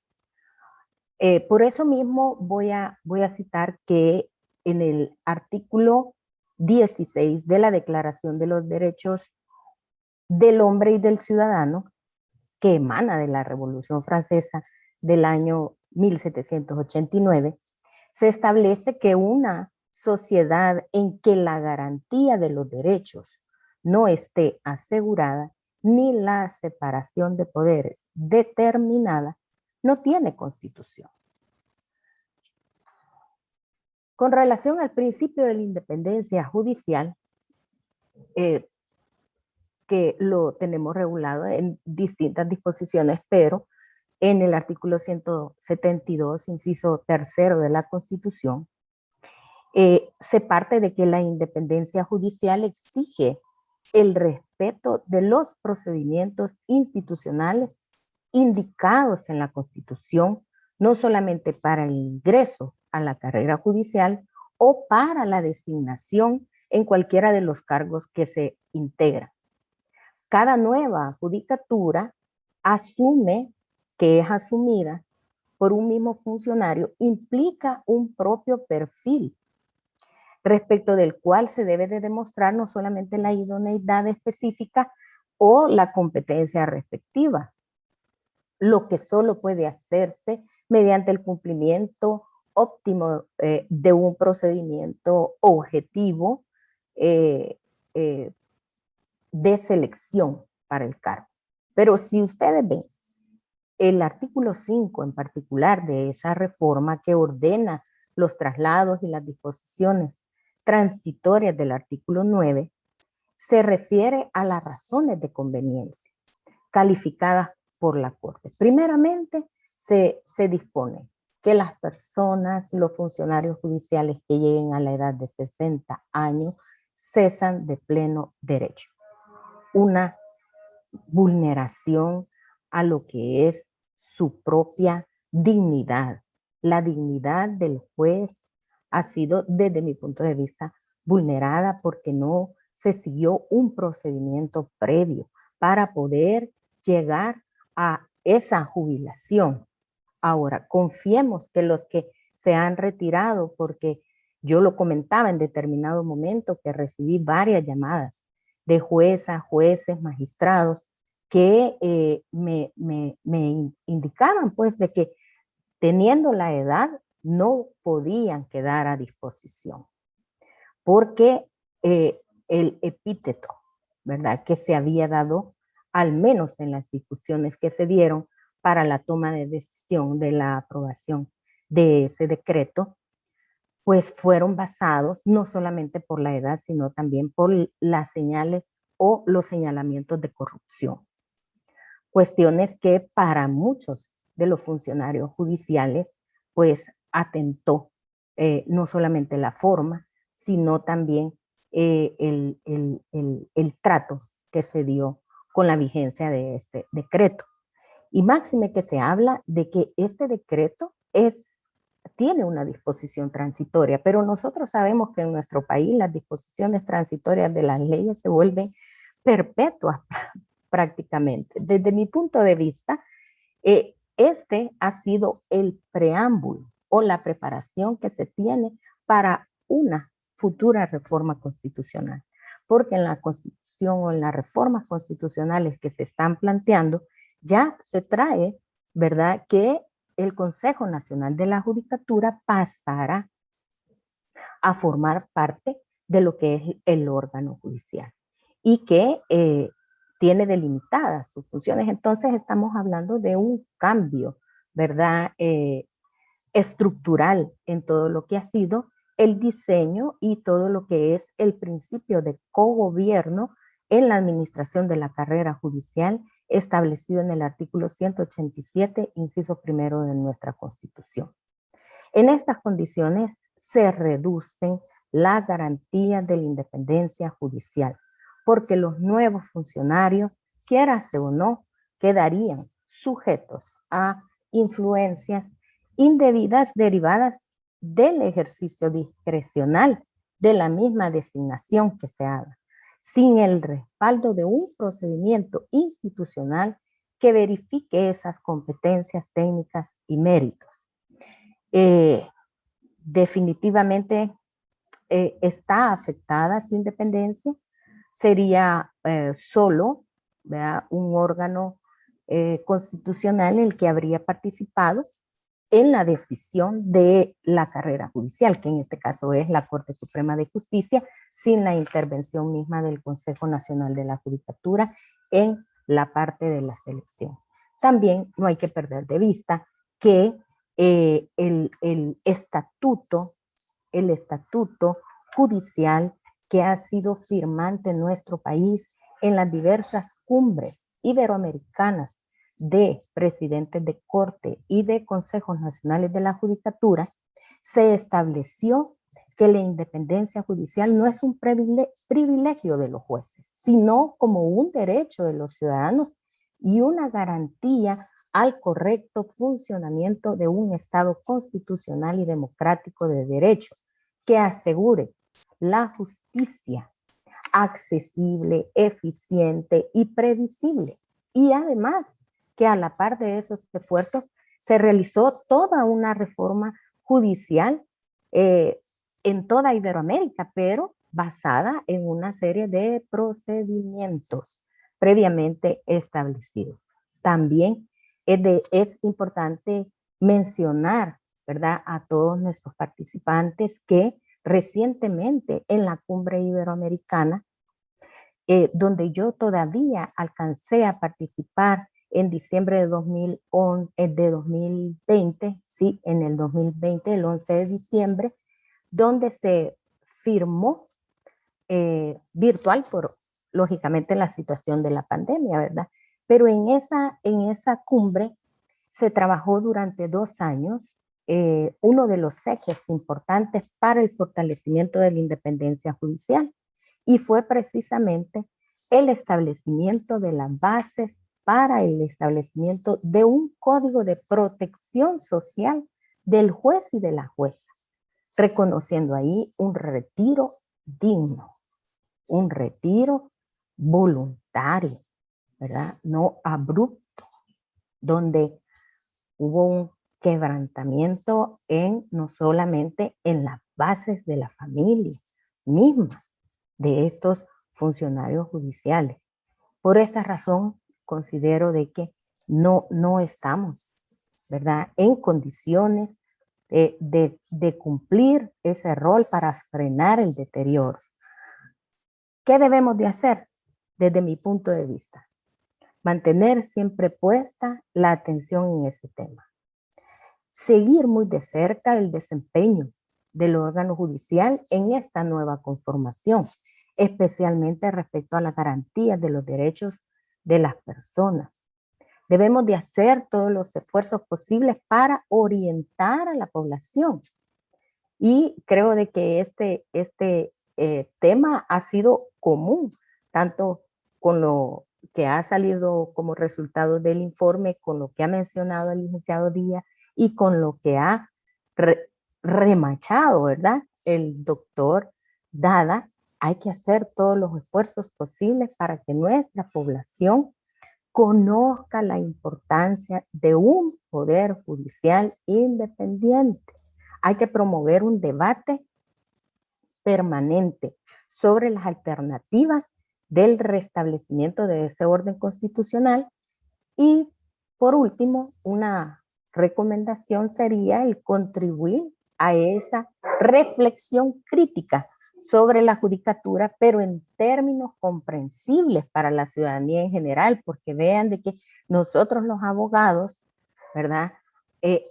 Por eso mismo voy a citar que en el artículo 16 de la Declaración de los Derechos del Hombre y del Ciudadano, que emana de la Revolución Francesa del año 1789, se establece que una sociedad en que la garantía de los derechos no esté asegurada ni la separación de poderes determinada no tiene constitución. Con relación al principio de la independencia judicial, que lo tenemos regulado en distintas disposiciones, pero en el artículo 172, inciso tercero de la Constitución, se parte de que la independencia judicial exige el respeto de los procedimientos institucionales indicados en la Constitución, no solamente para el ingreso a la carrera judicial o para la designación en cualquiera de los cargos que se integran. Cada nueva judicatura asume que es asumida por un mismo funcionario, implica un propio perfil respecto del cual se debe de demostrar no solamente la idoneidad específica o la competencia respectiva, lo que solo puede hacerse mediante el cumplimiento óptimo de un procedimiento objetivo de selección para el cargo. Pero si ustedes ven el artículo 5 en particular de esa reforma que ordena los traslados y las disposiciones transitorias del artículo 9, se refiere a las razones de conveniencia calificadas por la Corte. Primeramente, se dispone que las personas, los funcionarios judiciales que lleguen a la edad de 60 años cesan de pleno derecho. Una vulneración a lo que es su propia dignidad. La dignidad del juez ha sido, desde mi punto de vista, vulnerada porque no se siguió un procedimiento previo para poder llegar a esa jubilación. Ahora, confiemos que los que se han retirado, porque yo lo comentaba en determinado momento que recibí varias llamadas de juezas, jueces, magistrados, que me indicaban pues de que teniendo la edad no podían quedar a disposición, porque el epíteto, ¿verdad?, que se había dado, al menos en las discusiones que se dieron para la toma de decisión de la aprobación de ese decreto, pues fueron basados no solamente por la edad, sino también por las señales o los señalamientos de corrupción. Cuestiones que para muchos de los funcionarios judiciales, pues atentó no solamente la forma, sino también el trato que se dio con la vigencia de este decreto. Y máxime que se habla de que este decreto tiene una disposición transitoria, pero nosotros sabemos que en nuestro país las disposiciones transitorias de las leyes se vuelven perpetuas prácticamente. Desde mi punto de vista, este ha sido el preámbulo o la preparación que se tiene para una futura reforma constitucional, porque en la Constitución o en las reformas constitucionales que se están planteando, ya se trae, ¿verdad?, que el Consejo Nacional de la Judicatura pasará a formar parte de lo que es el órgano judicial y que tiene delimitadas sus funciones. Entonces estamos hablando de un cambio ¿verdad? Estructural en todo lo que ha sido el diseño y todo lo que es el principio de cogobierno en la administración de la carrera judicial establecido en el artículo 187, inciso primero de nuestra Constitución. En estas condiciones se reducen las garantías de la independencia judicial, porque los nuevos funcionarios, quierase o no, quedarían sujetos a influencias indebidas derivadas del ejercicio discrecional de la misma designación que se haga, sin el respaldo de un procedimiento institucional que verifique esas competencias técnicas y méritos. Definitivamente está afectada su independencia, sería solo, ¿verdad?, un órgano constitucional el que habría participado en la decisión de la carrera judicial, que en este caso es la Corte Suprema de Justicia, sin la intervención misma del Consejo Nacional de la Judicatura en la parte de la selección. También no hay que perder de vista que el estatuto judicial que ha sido firmante en nuestro país en las diversas cumbres iberoamericanas de presidentes de corte y de consejos nacionales de la judicatura, se estableció que la independencia judicial no es un privilegio de los jueces, sino como un derecho de los ciudadanos y una garantía al correcto funcionamiento de un Estado constitucional y democrático de derecho que asegure la justicia accesible, eficiente y previsible. Y además que a la par de esos esfuerzos se realizó toda una reforma judicial en toda Iberoamérica, pero basada en una serie de procedimientos previamente establecidos. También es importante mencionar, ¿verdad?, a todos nuestros participantes que recientemente en la cumbre iberoamericana, donde yo todavía alcancé a participar en diciembre de 2020, sí, en el 2020, el 11 de diciembre, donde se firmó virtual por, lógicamente, la situación de la pandemia, ¿verdad? Pero en esa cumbre se trabajó durante 2 años uno de los ejes importantes para el fortalecimiento de la independencia judicial, y fue precisamente el establecimiento de las bases para el establecimiento de un código de protección social del juez y de la jueza, reconociendo ahí un retiro digno, un retiro voluntario, ¿verdad? No abrupto, donde hubo un quebrantamiento no solamente en las bases de la familia misma de estos funcionarios judiciales. Por esta razón, considero de que no estamos, ¿verdad?, en condiciones de cumplir ese rol para frenar el deterioro. ¿Qué debemos de hacer? Desde mi punto de vista, mantener siempre puesta la atención en ese tema. Seguir muy de cerca el desempeño del órgano judicial en esta nueva conformación, especialmente respecto a la garantía de los derechos de las personas. Debemos de hacer todos los esfuerzos posibles para orientar a la población. Y creo de que este tema ha sido común, tanto con lo que ha salido como resultado del informe, con lo que ha mencionado el licenciado Díaz y con lo que ha remachado, ¿verdad?, el doctor Dada. Hay que hacer todos los esfuerzos posibles para que nuestra población conozca la importancia de un poder judicial independiente. Hay que promover un debate permanente sobre las alternativas del restablecimiento de ese orden constitucional. Y por último, una recomendación sería el contribuir a esa reflexión crítica sobre la judicatura, pero en términos comprensibles para la ciudadanía en general, porque vean de que nosotros los abogados, ¿verdad?,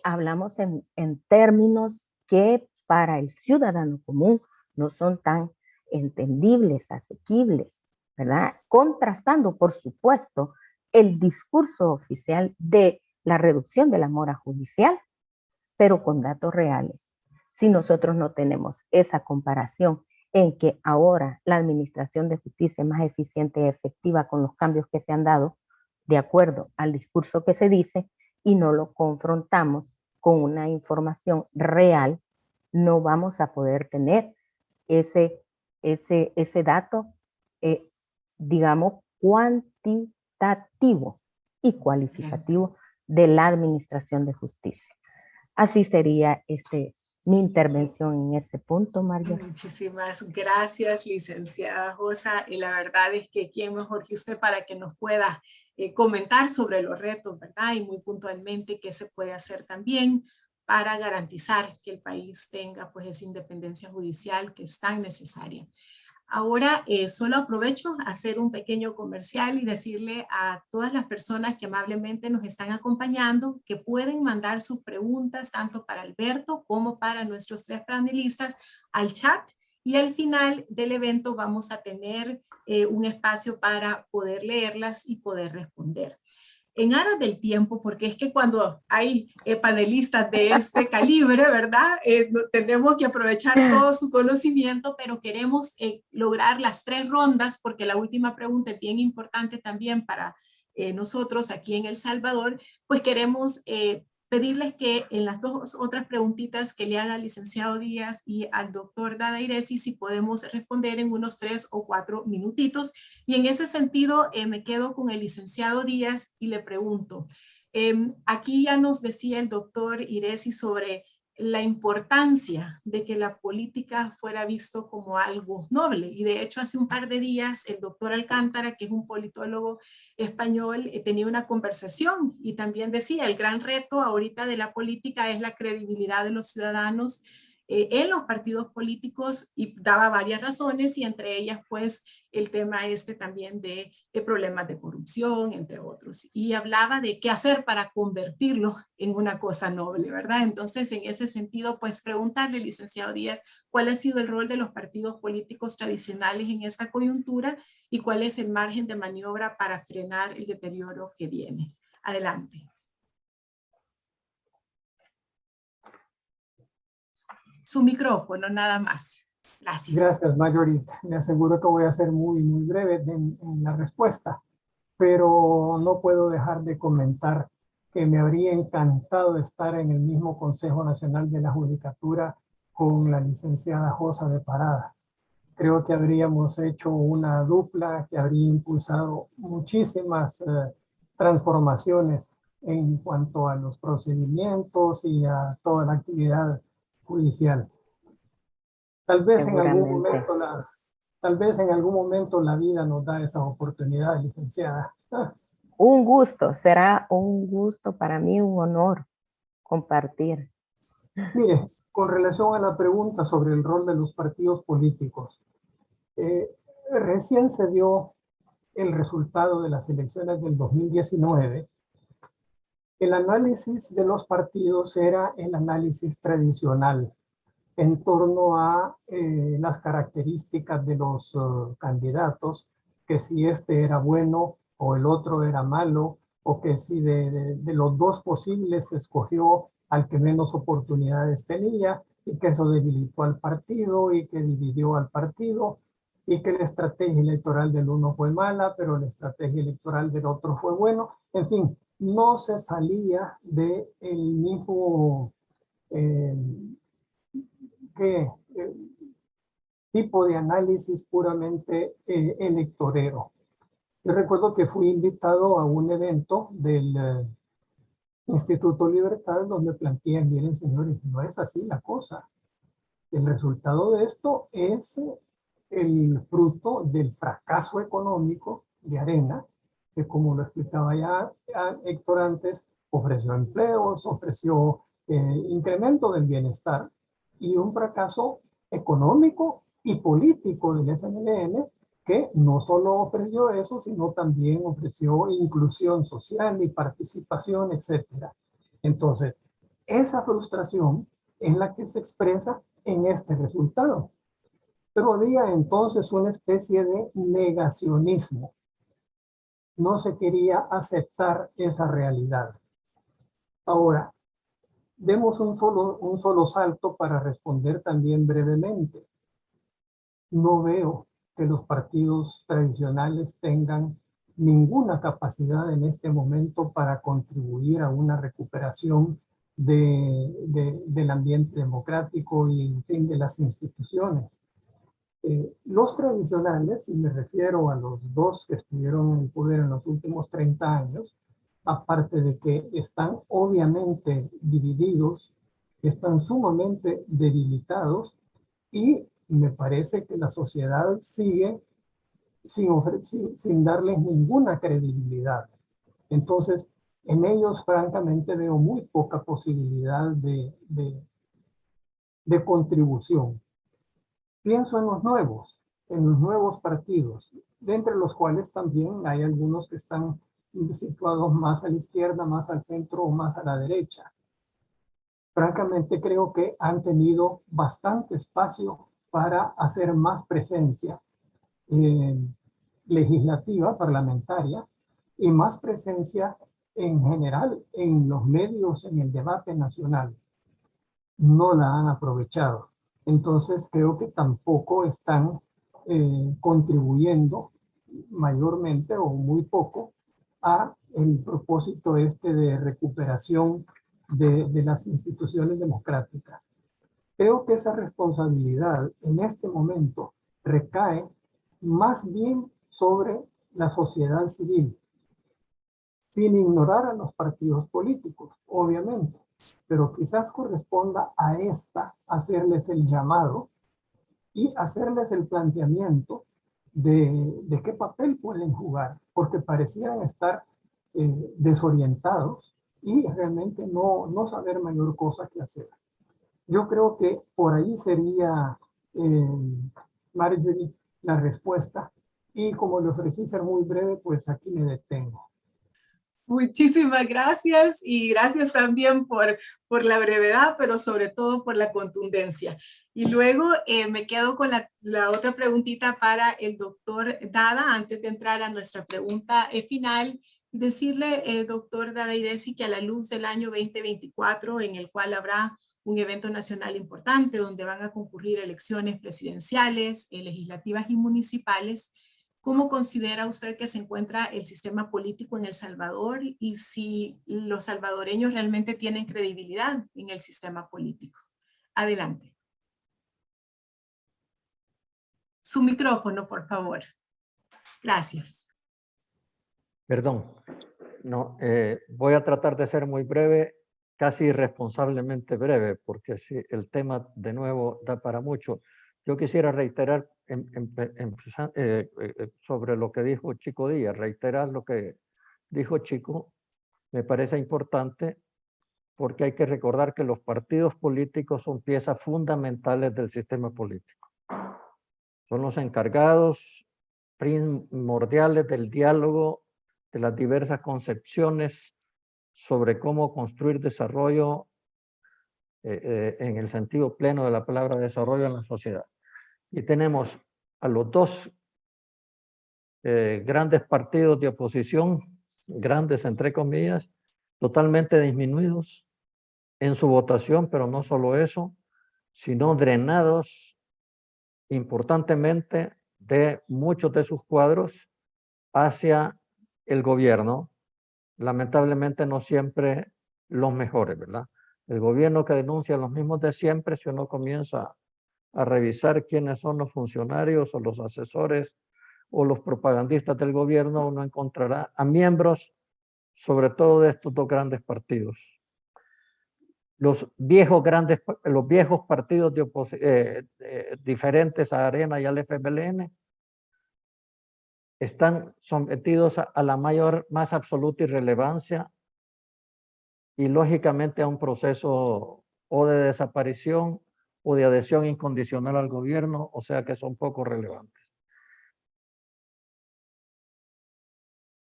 hablamos en términos que para el ciudadano común no son tan entendibles, asequibles, ¿verdad? Contrastando, por supuesto, el discurso oficial de la reducción de la mora judicial, pero con datos reales. Si nosotros no tenemos esa comparación en que ahora la administración de justicia es más eficiente y efectiva con los cambios que se han dado, de acuerdo al discurso que se dice, y no lo confrontamos con una información real, no vamos a poder tener ese dato, digamos, cuantitativo y cualificativo de la administración de justicia. Así sería mi intervención en ese punto, Marjorie. Muchísimas gracias, licenciada Josa. Y la verdad es que quién mejor que usted para que nos pueda comentar sobre los retos, ¿verdad? Y muy puntualmente qué se puede hacer también para garantizar que el país tenga pues esa independencia judicial que es tan necesaria. Ahora solo aprovecho a hacer un pequeño comercial y decirle a todas las personas que amablemente nos están acompañando que pueden mandar sus preguntas tanto para Alberto como para nuestros 3 panelistas al chat, y al final del evento vamos a tener un espacio para poder leerlas y poder responder. En aras del tiempo, porque es que cuando hay panelistas de este calibre, ¿verdad? Tenemos que aprovechar todo su conocimiento, pero queremos lograr las 3 rondas, porque la última pregunta es bien importante también para nosotros aquí en El Salvador, pues queremos pedirles que en las 2 otras preguntitas que le haga al licenciado Díaz y al doctor Dadairesi, si podemos responder en unos 3 o 4 minutitos. Y en ese sentido, me quedo con el licenciado Díaz y le pregunto, aquí ya nos decía el doctor Iresi sobre la importancia de que la política fuera visto como algo noble. Y de hecho, hace un par de días, el doctor Alcántara, que es un politólogo español, tenía una conversación y también decía, el gran reto ahorita de la política es la credibilidad de los ciudadanos en los partidos políticos, y daba varias razones, y entre ellas pues el tema también de problemas de corrupción, entre otros, y hablaba de qué hacer para convertirlo en una cosa noble, ¿verdad? Entonces, en ese sentido, pues preguntarle, licenciado Díaz, ¿cuál ha sido el rol de los partidos políticos tradicionales en esta coyuntura y cuál es el margen de maniobra para frenar el deterioro que viene? Adelante. Su micrófono, nada más. Gracias. Gracias, Marjorie. Me aseguro que voy a ser muy breve en la respuesta, pero no puedo dejar de comentar que me habría encantado estar en el mismo Consejo Nacional de la Judicatura con la licenciada Josa de Parada. Creo que habríamos hecho una dupla que habría impulsado muchísimas transformaciones en cuanto a los procedimientos y a toda la actividad judicial. Tal vez en algún momento la vida nos da esa oportunidad, licenciada. Un gusto, será un gusto para mí, un honor compartir. Mire, con relación a la pregunta sobre el rol de los partidos políticos, recién se dio el resultado de las elecciones del 2019. El análisis de los partidos era el análisis tradicional en torno a las características de los candidatos, que si este era bueno o el otro era malo, o que si de los 2 posibles se escogió al que menos oportunidades tenía, y que eso debilitó al partido y que dividió al partido, y que la estrategia electoral del uno fue mala, pero la estrategia electoral del otro fue bueno. En fin, no se salía del mismo tipo de análisis puramente electorero. Yo recuerdo que fui invitado a un evento del Instituto Libertad donde planteé, miren señores, no es así la cosa. El resultado de esto es el fruto del fracaso económico de Arena, que como lo explicaba ya Héctor antes, ofreció empleos, ofreció incremento del bienestar, y un fracaso económico y político del FMLN, que no solo ofreció eso, sino también ofreció inclusión social y participación, etc. Entonces, Esa frustración es la que se expresa en este resultado. Pero había entonces una especie de negacionismo. No se quería aceptar esa realidad. Ahora, demos un solo salto para responder también brevemente. No veo que los partidos tradicionales tengan ninguna capacidad en este momento para contribuir a una recuperación del ambiente democrático y, en fin, de las instituciones. Los tradicionales, y me refiero a los dos que estuvieron en el poder en los últimos 30 años, aparte de que están obviamente divididos, están sumamente debilitados y me parece que la sociedad sigue sin darles ninguna credibilidad. Entonces, en ellos francamente veo muy poca posibilidad de contribución. Pienso en los nuevos partidos, de entre los cuales también hay algunos que están situados más a la izquierda, más al centro o más a la derecha. Francamente creo que han tenido bastante espacio para hacer más presencia legislativa, parlamentaria, y más presencia en general en los medios, en el debate nacional. No la han aprovechado. Entonces creo que tampoco están contribuyendo mayormente o muy poco a el propósito de recuperación de las instituciones democráticas. Creo que esa responsabilidad en este momento recae más bien sobre la sociedad civil, sin ignorar a los partidos políticos, obviamente, pero quizás corresponda a esta hacerles el llamado y hacerles el planteamiento de qué papel pueden jugar, porque parecieran estar desorientados y realmente no saber mayor cosa que hacer. Yo creo que por ahí sería, Marjorie, la respuesta. Y como le ofrecí ser muy breve, pues aquí me detengo. Muchísimas gracias y gracias también por la brevedad, pero sobre todo por la contundencia. Y luego me quedo con la otra preguntita para el doctor Dada, antes de entrar a nuestra pregunta final. Decirle, doctor Dada Iresi, que a la luz del año 2024, en el cual habrá un evento nacional importante donde van a concurrir elecciones presidenciales, legislativas y municipales, ¿cómo considera usted que se encuentra el sistema político en El Salvador y si los salvadoreños realmente tienen credibilidad en el sistema político? Adelante. Su micrófono, por favor. Gracias. Perdón, no, voy a tratar de ser muy breve, casi irresponsablemente breve, porque si el tema de nuevo da para mucho. Yo quisiera reiterar sobre lo que dijo Chico Díaz, reiterar lo que dijo Chico, me parece importante porque hay que recordar que los partidos políticos son piezas fundamentales del sistema político. Son los encargados primordiales del diálogo, de las diversas concepciones sobre cómo construir desarrollo en el sentido pleno de la palabra desarrollo en la sociedad. Y tenemos a los dos grandes partidos de oposición, grandes entre comillas, totalmente disminuidos en su votación, pero no solo eso, sino drenados importantemente de muchos de sus cuadros hacia el gobierno, lamentablemente no siempre los mejores, ¿verdad? El gobierno que denuncia los mismos de siempre, si uno comienza a revisar quiénes son los funcionarios o los asesores o los propagandistas del gobierno, uno encontrará a miembros, sobre todo de estos dos grandes partidos. Los viejos partidos diferentes a Arena y al FMLN están sometidos a la más absoluta irrelevancia y lógicamente a un proceso o de desaparición o de adhesión incondicional al gobierno, o sea que son poco relevantes.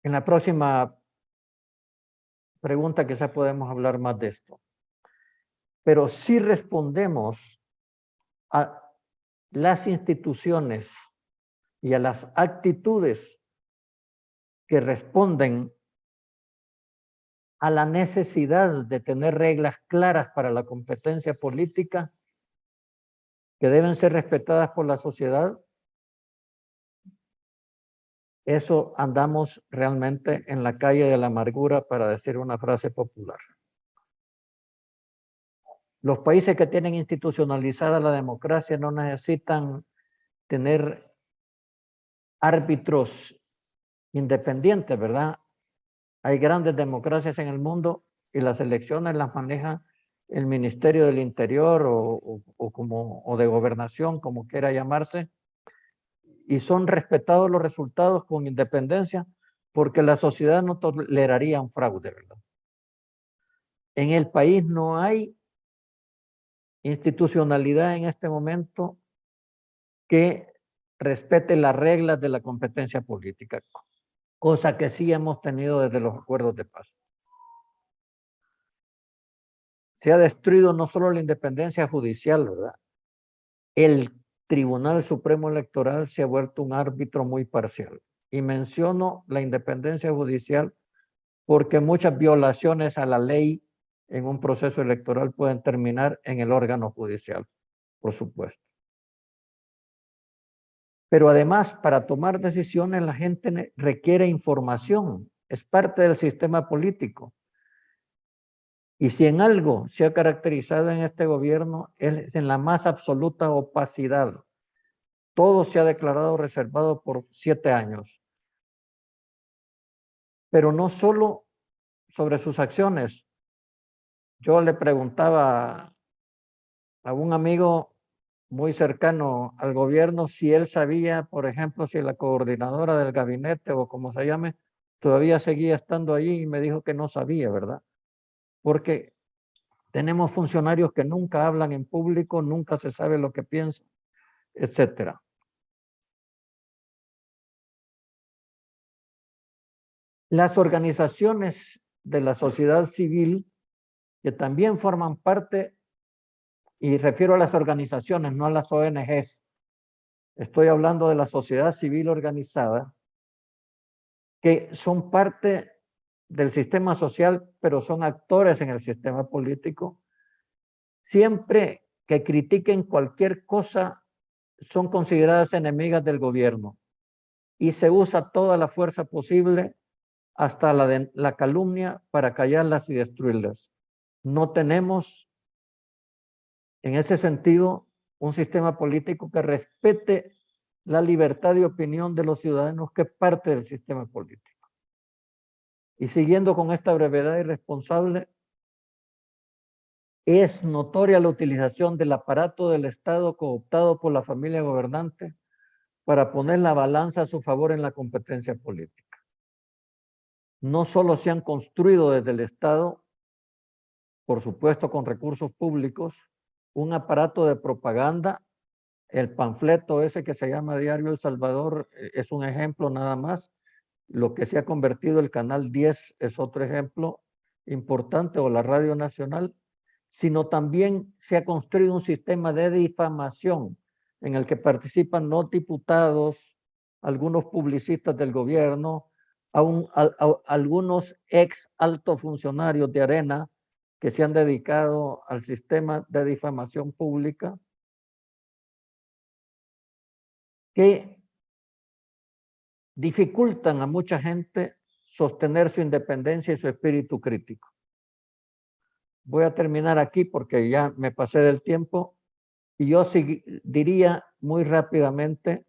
En la próxima pregunta quizás podemos hablar más de esto. pero sí respondemos a las instituciones y a las actitudes que responden a la necesidad de tener reglas claras para la competencia política que deben ser respetadas por la sociedad. Eso andamos realmente en la calle de la amargura, para decir una frase popular. Los países que tienen institucionalizada la democracia no necesitan tener árbitros independientes, ¿verdad? Hay grandes democracias en el mundo y las elecciones las maneja el Ministerio del Interior o de Gobernación, como quiera llamarse, y son respetados los resultados con independencia, porque la sociedad no toleraría un fraude, ¿verdad? En el país no hay institucionalidad en este momento que respete las reglas de la competencia política, cosa que sí hemos tenido desde los acuerdos de paz. Se ha destruido no solo la independencia judicial, ¿verdad? El Tribunal Supremo Electoral se ha vuelto un árbitro muy parcial. Y menciono la independencia judicial porque muchas violaciones a la ley en un proceso electoral pueden terminar en el órgano judicial, por supuesto. Pero además, para tomar decisiones, la gente requiere información. Es parte del sistema político. Y si en algo se ha caracterizado en este gobierno, es en la más absoluta opacidad. Todo se ha declarado reservado por 7 años. Pero no solo sobre sus acciones. Yo le preguntaba a un amigo muy cercano al gobierno si él sabía, por ejemplo, si la coordinadora del gabinete o como se llame, todavía seguía estando allí, y me dijo que no sabía, ¿verdad? Porque tenemos funcionarios que nunca hablan en público, nunca se sabe lo que piensan, etcétera. Las organizaciones de la sociedad civil, que también forman parte, y refiero a las organizaciones, no a las ONGs, estoy hablando de la sociedad civil organizada, que son parte del sistema social, pero son actores en el sistema político. Siempre que critiquen cualquier cosa, son consideradas enemigas del gobierno y se usa toda la fuerza posible, hasta la calumnia, para callarlas y destruirlas. No tenemos, en ese sentido, un sistema político que respete la libertad de opinión de los ciudadanos, que es parte del sistema político. Y siguiendo con esta brevedad irresponsable, es notoria la utilización del aparato del Estado cooptado por la familia gobernante para poner la balanza a su favor en la competencia política. No solo se han construido desde el Estado, por supuesto con recursos públicos, un aparato de propaganda. El panfleto ese que se llama Diario El Salvador es un ejemplo nada más. Lo que se ha convertido el Canal 10 es otro ejemplo importante, o la Radio Nacional, sino también se ha construido un sistema de difamación en el que participan los diputados, algunos publicistas del gobierno, algunos ex altos funcionarios de Arena que se han dedicado al sistema de difamación pública, que dificultan a mucha gente sostener su independencia y su espíritu crítico. Voy a terminar aquí porque ya me pasé del tiempo, y yo diría muy rápidamente,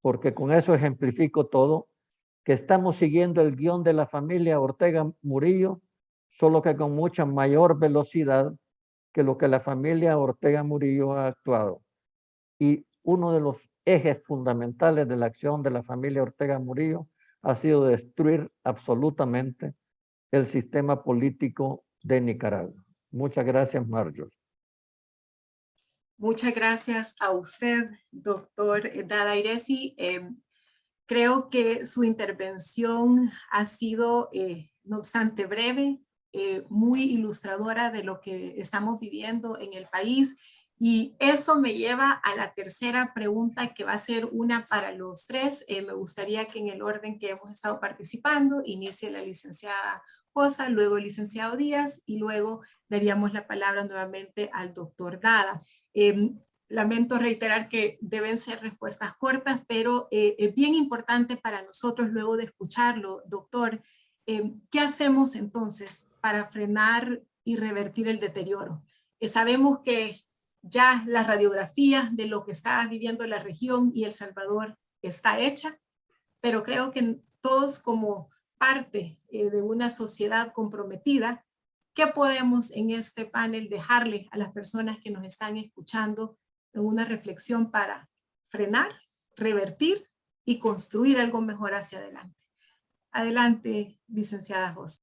porque con eso ejemplifico todo, que estamos siguiendo el guión de la familia Ortega Murillo, solo que con mucha mayor velocidad que lo que la familia Ortega Murillo ha actuado. Y uno de los ejes fundamentales de la acción de la familia Ortega Murillo ha sido destruir absolutamente el sistema político de Nicaragua. Muchas gracias, Marjorie. Muchas gracias a usted, doctor Dadairesi. Creo que su intervención ha sido, no obstante breve, muy ilustradora de lo que estamos viviendo en el país. Y eso me lleva a la tercera pregunta, que va a ser una para los tres. Me gustaría que en el orden que hemos estado participando, inicie la licenciada Josa, luego el licenciado Díaz y luego daríamos la palabra nuevamente al doctor Dada. Lamento reiterar que deben ser respuestas cortas, pero es bien importante para nosotros luego de escucharlo, doctor. ¿Qué hacemos entonces para frenar y revertir el deterioro? Sabemos que ya la radiografía de lo que está viviendo la región y El Salvador está hecha, pero creo que todos como parte de una sociedad comprometida, ¿qué podemos en este panel dejarle a las personas que nos están escuchando en una reflexión para frenar, revertir y construir algo mejor hacia adelante? Adelante, licenciada Josa.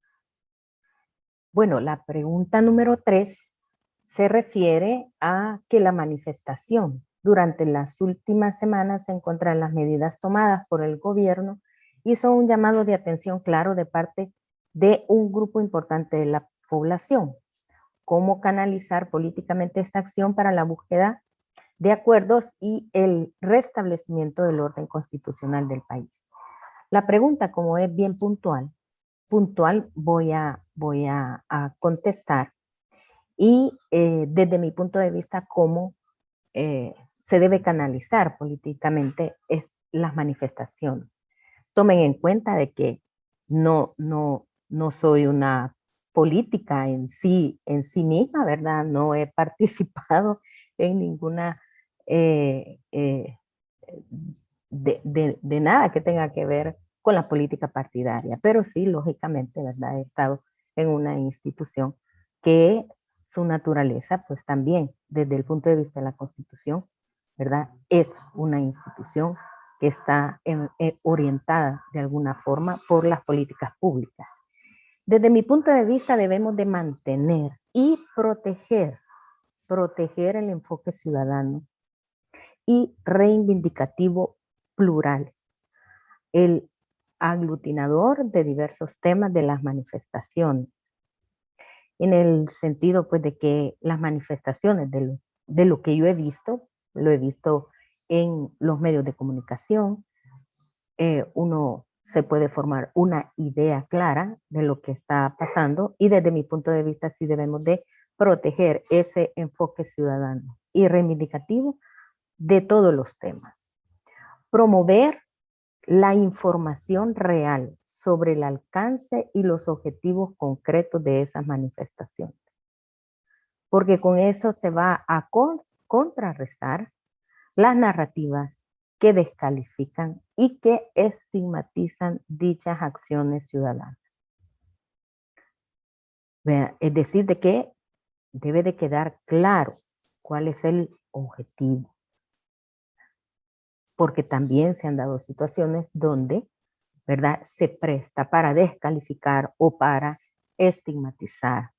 Bueno, la pregunta número 3 se refiere a que la manifestación durante las últimas semanas en contra de las medidas tomadas por el gobierno hizo un llamado de atención claro de parte de un grupo importante de la población. ¿Cómo canalizar políticamente esta acción para la búsqueda de acuerdos y el restablecimiento del orden constitucional del país? La pregunta, como es bien puntual voy a contestar y desde mi punto de vista cómo se debe canalizar políticamente las manifestaciones. Tomen en cuenta de que no soy una política en sí misma, ¿verdad? No he participado en ninguna de nada que tenga que ver con la política partidaria, pero sí, lógicamente, ¿verdad? He estado en una institución que su naturaleza, pues también, desde el punto de vista de la Constitución, ¿verdad? Es una institución que está orientada de alguna forma por las políticas públicas. Desde mi punto de vista, debemos de mantener y proteger el enfoque ciudadano y reivindicativo plural, el aglutinador de diversos temas de las manifestaciones, en el sentido pues de que las manifestaciones de lo que yo he visto, lo he visto en los medios de comunicación, uno se puede formar una idea clara de lo que está pasando y desde mi punto de vista sí debemos de proteger ese enfoque ciudadano y reivindicativo de todos los temas. Promover la información real sobre el alcance y los objetivos concretos de esas manifestaciones. Porque con eso se va a contrarrestar las narrativas que descalifican y que estigmatizan dichas acciones ciudadanas. Es decir, de que debe de quedar claro cuál es el objetivo. Porque también se han dado situaciones donde, ¿verdad?, se presta para descalificar o para estigmatizar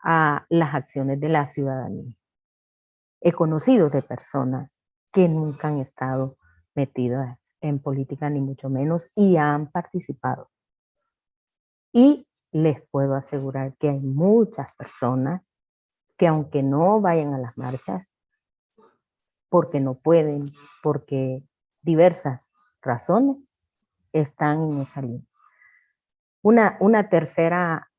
a las acciones de la ciudadanía. He conocido de personas que nunca han estado metidas en política, ni mucho menos, y han participado. Y les puedo asegurar que hay muchas personas que aunque no vayan a las marchas, porque no pueden, porque diversas razones, están en esa línea. Una tercera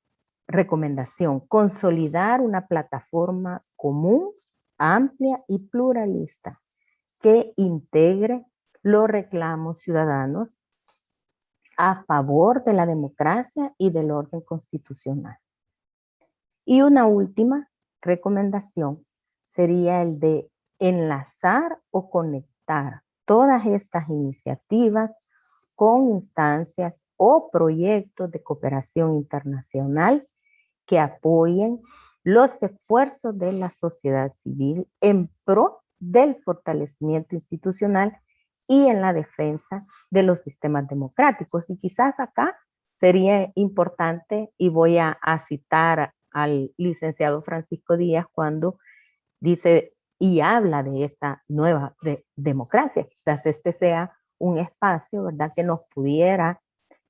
recomendación: consolidar una plataforma común, amplia y pluralista que integre los reclamos ciudadanos a favor de la democracia y del orden constitucional. Y una última recomendación sería el de enlazar o conectar todas estas iniciativas con instancias o proyectos de cooperación internacional que apoyen los esfuerzos de la sociedad civil en pro del fortalecimiento institucional y en la defensa de los sistemas democráticos. Y quizás acá sería importante, y voy a citar al licenciado Francisco Díaz cuando dice y habla de esta nueva democracia. Quizás este sea un espacio, ¿verdad?, que nos pudiera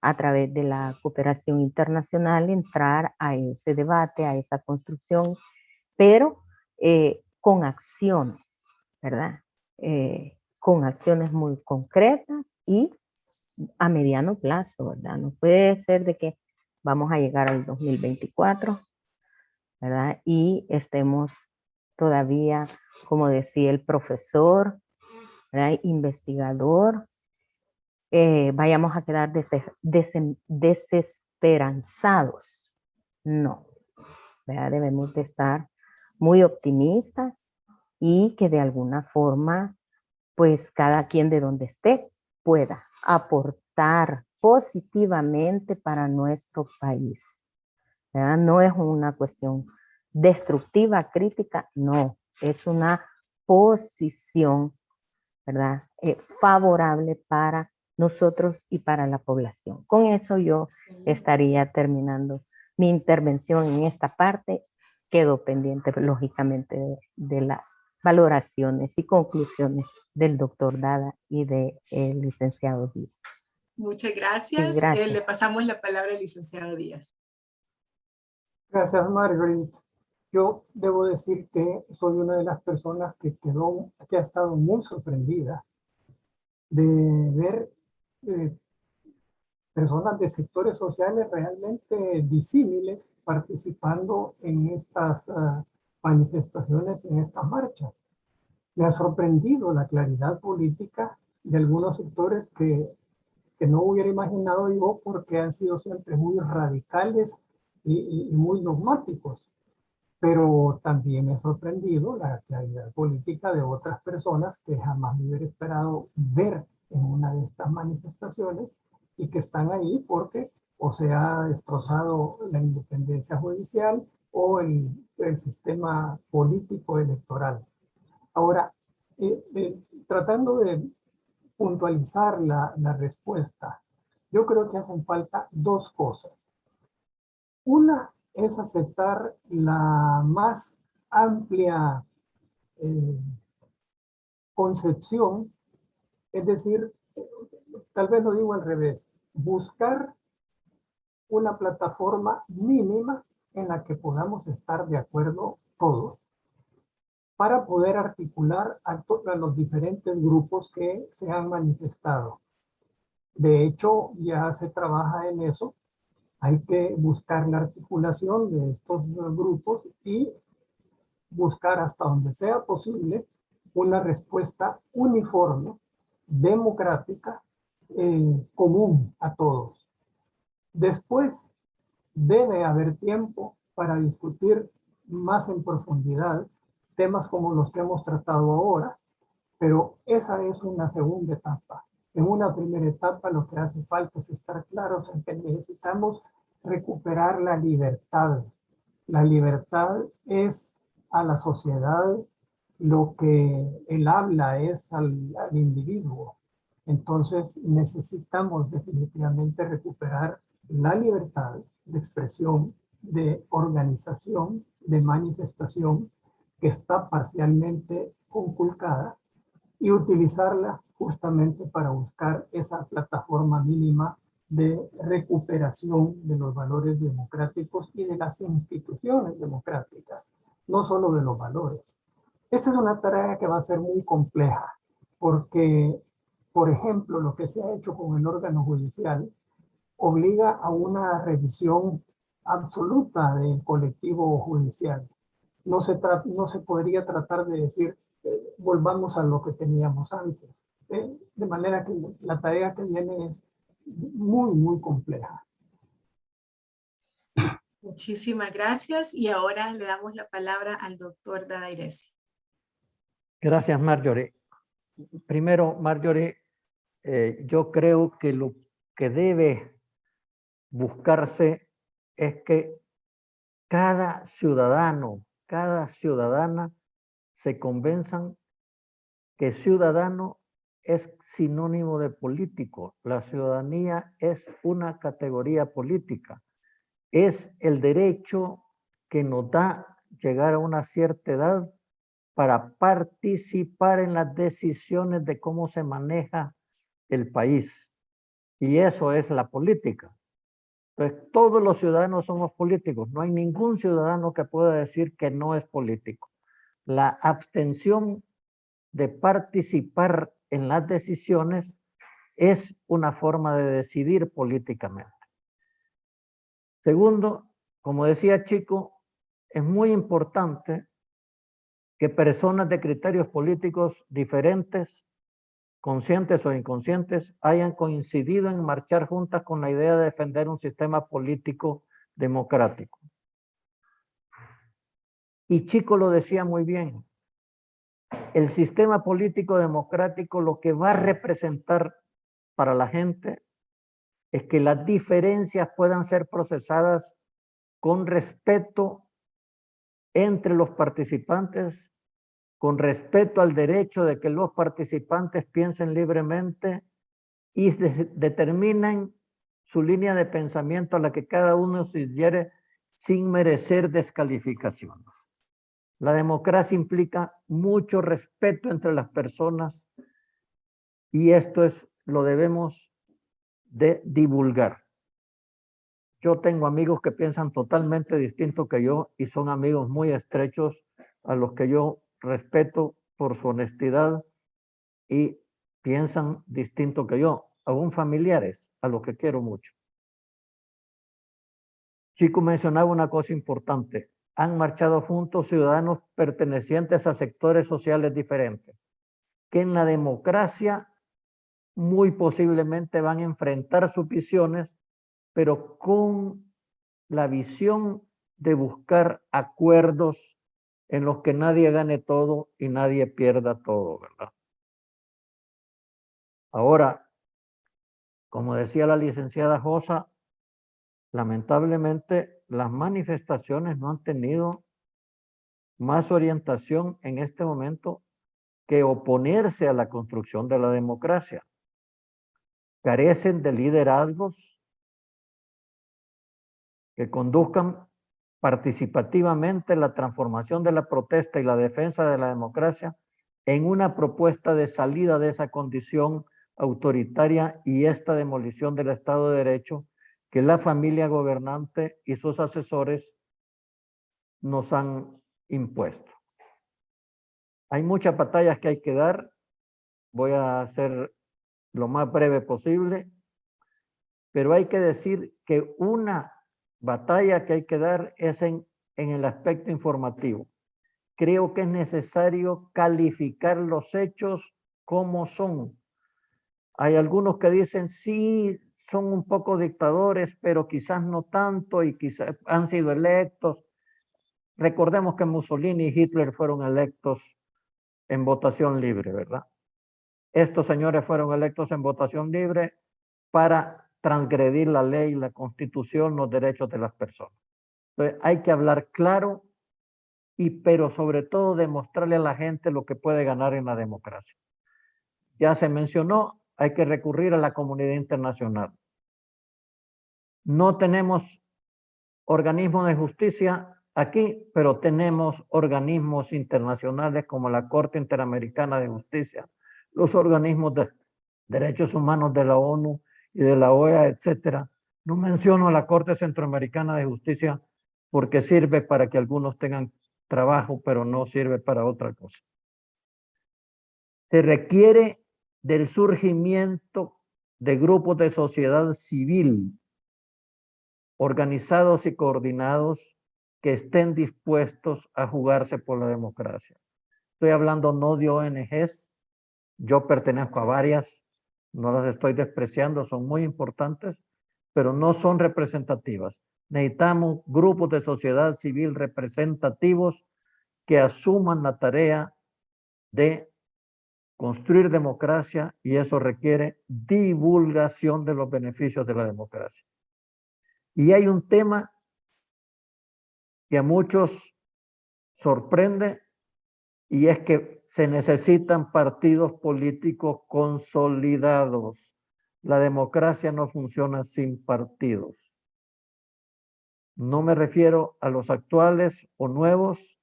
a través de la cooperación internacional, entrar a ese debate, a esa construcción, pero con acciones, ¿verdad? Con acciones muy concretas y a mediano plazo, ¿verdad? No puede ser de que vamos a llegar al 2024, ¿verdad? Y estemos todavía, como decía el profesor, ¿verdad? Investigador, vayamos a quedar desesperanzados. No, ¿verdad? Debemos de estar muy optimistas y que de alguna forma, pues cada quien de donde esté pueda aportar positivamente para nuestro país, ¿verdad? No es una cuestión destructiva, crítica, no, es una posición, ¿verdad? Favorable para nosotros y para la población. Con eso yo estaría terminando mi intervención en esta parte. Quedo pendiente, lógicamente, de las valoraciones y conclusiones del doctor Dada y del licenciado Díaz. Muchas Sí, gracias. gracias. Le pasamos la palabra al licenciado Díaz. Gracias, Margaret. Yo debo decir que soy una de las personas que ha estado muy sorprendida de ver personas de sectores sociales realmente disímiles participando en estas manifestaciones, en estas marchas. Me ha sorprendido la claridad política de algunos sectores que no hubiera imaginado yo, porque han sido siempre muy radicales y muy dogmáticos. Pero también me ha sorprendido la claridad política de otras personas que jamás me hubiera esperado ver en una de estas manifestaciones y que están ahí porque o se ha destrozado la independencia judicial o el sistema político electoral. Ahora, tratando de puntualizar la respuesta, yo creo que hacen falta dos cosas. Una es aceptar la más amplia concepción, es decir, tal vez lo digo al revés, buscar una plataforma mínima en la que podamos estar de acuerdo todos para poder articular a los diferentes grupos que se han manifestado. De hecho, ya se trabaja en eso. Hay que buscar la articulación de estos grupos y buscar hasta donde sea posible una respuesta uniforme, democrática, común a todos. Después debe haber tiempo para discutir más en profundidad temas como los que hemos tratado ahora, pero esa es una segunda etapa. En una primera etapa lo que hace falta es estar claros en que necesitamos recuperar la libertad. La libertad es a la sociedad lo que el habla es al individuo. Entonces necesitamos definitivamente recuperar la libertad de expresión, de organización, de manifestación, que está parcialmente conculcada, y utilizarla justamente para buscar esa plataforma mínima de recuperación de los valores democráticos y de las instituciones democráticas, no solo de los valores. Esta es una tarea que va a ser muy compleja, porque, por ejemplo, lo que se ha hecho con el órgano judicial obliga a una revisión absoluta del colectivo judicial. No se podría tratar de decir, volvamos a lo que teníamos antes. De manera que la tarea que viene es muy, muy compleja. Muchísimas gracias. Y ahora le damos la palabra al doctor Dada Iresi. Gracias, Marjorie. Primero, Marjorie, yo creo que lo que debe buscarse es que cada ciudadano, cada ciudadana se convenzan que ciudadano es sinónimo de político. La ciudadanía es una categoría política. Es el derecho que nos da llegar a una cierta edad para participar en las decisiones de cómo se maneja el país. Y eso es la política. Entonces, todos los ciudadanos somos políticos. No hay ningún ciudadano que pueda decir que no es político. La abstención de participar en las decisiones es una forma de decidir políticamente. Segundo, como decía Chico, es muy importante que personas de criterios políticos diferentes, conscientes o inconscientes, hayan coincidido en marchar juntas con la idea de defender un sistema político democrático. Y Chico lo decía muy bien, el sistema político democrático lo que va a representar para la gente es que las diferencias puedan ser procesadas con respeto entre los participantes, con respeto al derecho de que los participantes piensen libremente y determinen su línea de pensamiento a la que cada uno se adhiere sin merecer descalificaciones. La democracia implica mucho respeto entre las personas y esto lo debemos de divulgar. Yo tengo amigos que piensan totalmente distinto que yo y son amigos muy estrechos a los que yo respeto por su honestidad y piensan distinto que yo, aún familiares a los que quiero mucho. Chico mencionaba una cosa importante. Han marchado juntos ciudadanos pertenecientes a sectores sociales diferentes, que en la democracia muy posiblemente van a enfrentar sus visiones, pero con la visión de buscar acuerdos en los que nadie gane todo y nadie pierda todo, ¿verdad? Ahora, como decía la licenciada Josa, lamentablemente las manifestaciones no han tenido más orientación en este momento que oponerse a la construcción de la democracia. Carecen de liderazgos que conduzcan participativamente la transformación de la protesta y la defensa de la democracia en una propuesta de salida de esa condición autoritaria y esta demolición del Estado de Derecho que la familia gobernante y sus asesores nos han impuesto. Hay muchas batallas que hay que dar. Voy a hacer lo más breve posible, pero hay que decir que una batalla que hay que dar es en el aspecto informativo. Creo que es necesario calificar los hechos como son. Hay algunos que dicen, sí, son un poco dictadores, pero quizás no tanto y quizás han sido electos. Recordemos que Mussolini y Hitler fueron electos en votación libre, ¿verdad? Estos señores fueron electos en votación libre para transgredir la ley, la constitución, los derechos de las personas. Entonces, hay que hablar claro, pero sobre todo demostrarle a la gente lo que puede ganar en la democracia. Ya se mencionó, hay que recurrir a la comunidad internacional. No tenemos organismos de justicia aquí, pero tenemos organismos internacionales como la Corte Interamericana de Justicia, los organismos de derechos humanos de la ONU y de la OEA, etcétera. No menciono la Corte Centroamericana de Justicia porque sirve para que algunos tengan trabajo, pero no sirve para otra cosa. Se requiere del surgimiento de grupos de sociedad civil organizados y coordinados que estén dispuestos a jugarse por la democracia. Estoy hablando no de ONGs, yo pertenezco a varias, no las estoy despreciando, son muy importantes, pero no son representativas. Necesitamos grupos de sociedad civil representativos que asuman la tarea de construir democracia y eso requiere divulgación de los beneficios de la democracia. Y hay un tema que a muchos sorprende y es que se necesitan partidos políticos consolidados. La democracia no funciona sin partidos. No me refiero a los actuales o nuevos,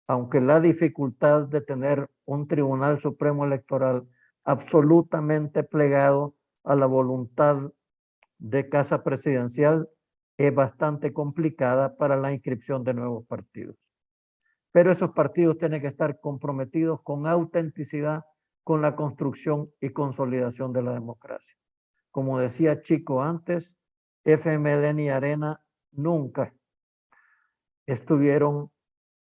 aunque la dificultad de tener un Tribunal Supremo Electoral absolutamente plegado a la voluntad de casa presidencial es bastante complicada para la inscripción de nuevos partidos. Pero esos partidos tienen que estar comprometidos con autenticidad con la construcción y consolidación de la democracia. Como decía Chico antes, FMLN y Arena nunca estuvieron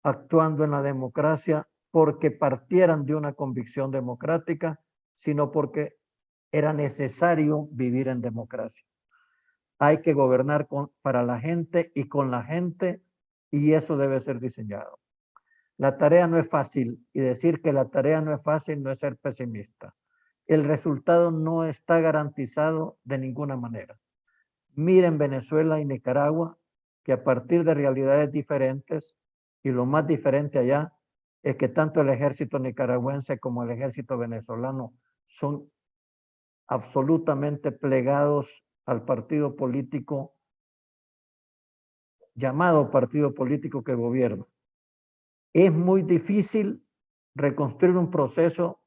actuando en la democracia porque partieran de una convicción democrática, sino porque era necesario vivir en democracia. Hay que gobernar para la gente y con la gente, y eso debe ser diseñado. La tarea no es fácil, y decir que la tarea no es fácil no es ser pesimista. El resultado no está garantizado de ninguna manera. Miren Venezuela y Nicaragua, que a partir de realidades diferentes, y lo más diferente allá es que tanto el ejército nicaragüense como el ejército venezolano son absolutamente plegados al partido político, llamado partido político que gobierna. Es muy difícil reconstruir un proceso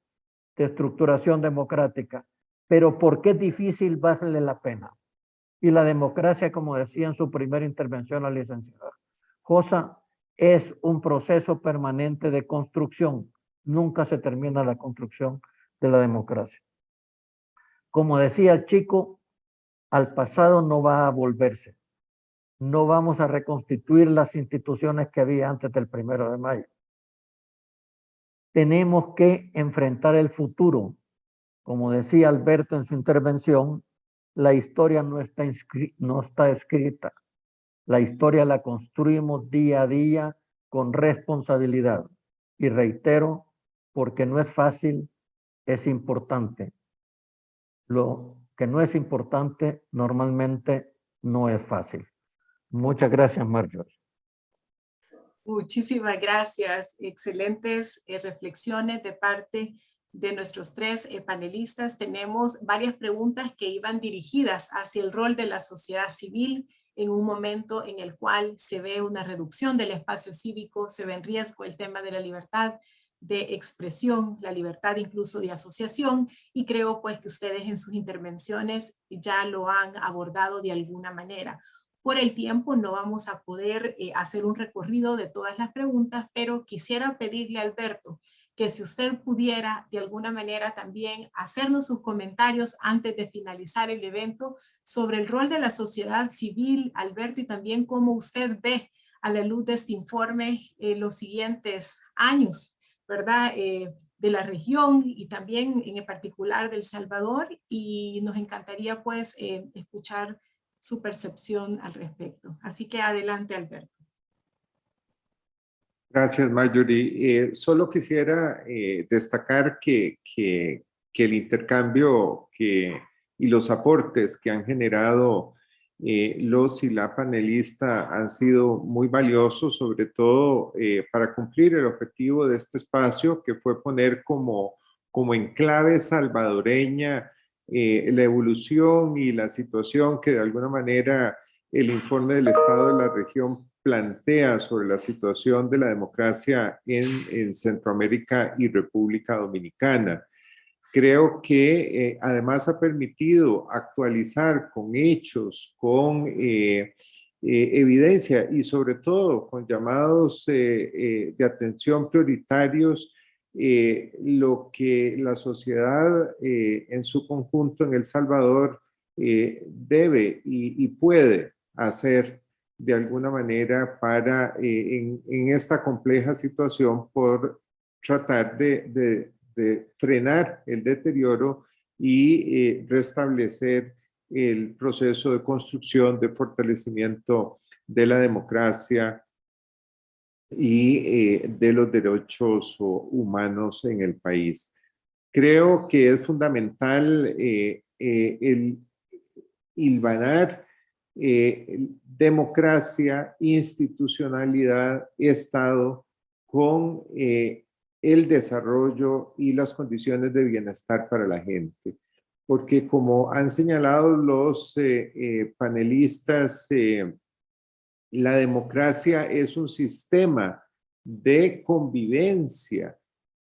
de estructuración democrática, pero ¿por qué es difícil? Vale la pena. Y la democracia, como decía en su primera intervención la licenciada Josa, es un proceso permanente de construcción. Nunca se termina la construcción de la democracia. Como decía el Chico, al pasado no va a volverse. No vamos a reconstituir las instituciones que había antes del 1 de mayo. Tenemos que enfrentar el futuro. Como decía Alberto en su intervención, la historia no está escrita. La historia la construimos día a día con responsabilidad. Y reitero, porque no es fácil, es importante. Lo que no es importante normalmente no es fácil. Muchas gracias, Marjorie. Muchísimas gracias. Excelentes reflexiones de parte de nuestros tres panelistas. Tenemos varias preguntas que iban dirigidas hacia el rol de la sociedad civil en un momento en el cual se ve una reducción del espacio cívico, se ve en riesgo el tema de la libertad de expresión, la libertad incluso de asociación, y creo pues que ustedes en sus intervenciones ya lo han abordado de alguna manera. Por el tiempo no vamos a poder hacer un recorrido de todas las preguntas, pero quisiera pedirle a Alberto que si usted pudiera de alguna manera también hacernos sus comentarios antes de finalizar el evento sobre el rol de la sociedad civil, Alberto, y también cómo usted ve a la luz de este informe los siguientes años, ¿verdad? De la región y también en particular del Salvador, y nos encantaría pues escuchar su percepción al respecto. Así que adelante, Alberto. Gracias, Marjorie. Solo quisiera destacar que el intercambio y los aportes que han generado los y la panelista han sido muy valiosos, sobre todo para cumplir el objetivo de este espacio, que fue poner como en clave salvadoreña la evolución y la situación que de alguna manera el informe del Estado de la región plantea sobre la situación de la democracia en Centroamérica y República Dominicana. Creo que además ha permitido actualizar con hechos, con evidencia y sobre todo con llamados de atención prioritarios lo que la sociedad en su conjunto en El Salvador debe y puede hacer de alguna manera para en esta compleja situación por tratar de frenar el deterioro y restablecer el proceso de construcción, de fortalecimiento de la democracia y de los derechos humanos en el país. Creo que es fundamental el hilvanar democracia, institucionalidad, Estado con el desarrollo y las condiciones de bienestar para la gente. Porque como han señalado los panelistas, la democracia es un sistema de convivencia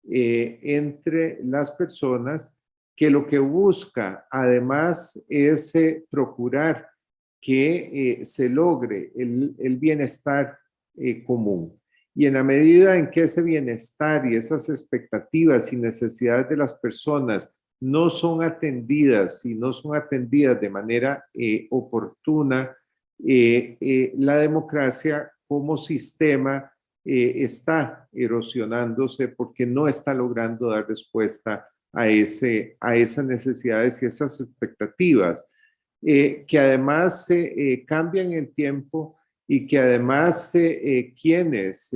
entre las personas que lo que busca además es procurar que se logre el bienestar común. Y en la medida en que ese bienestar y esas expectativas y necesidades de las personas no son atendidas y no son atendidas de manera oportuna, la democracia como sistema está erosionándose porque no está logrando dar respuesta a esas necesidades y esas expectativas, que además cambian en el tiempo y que además quienes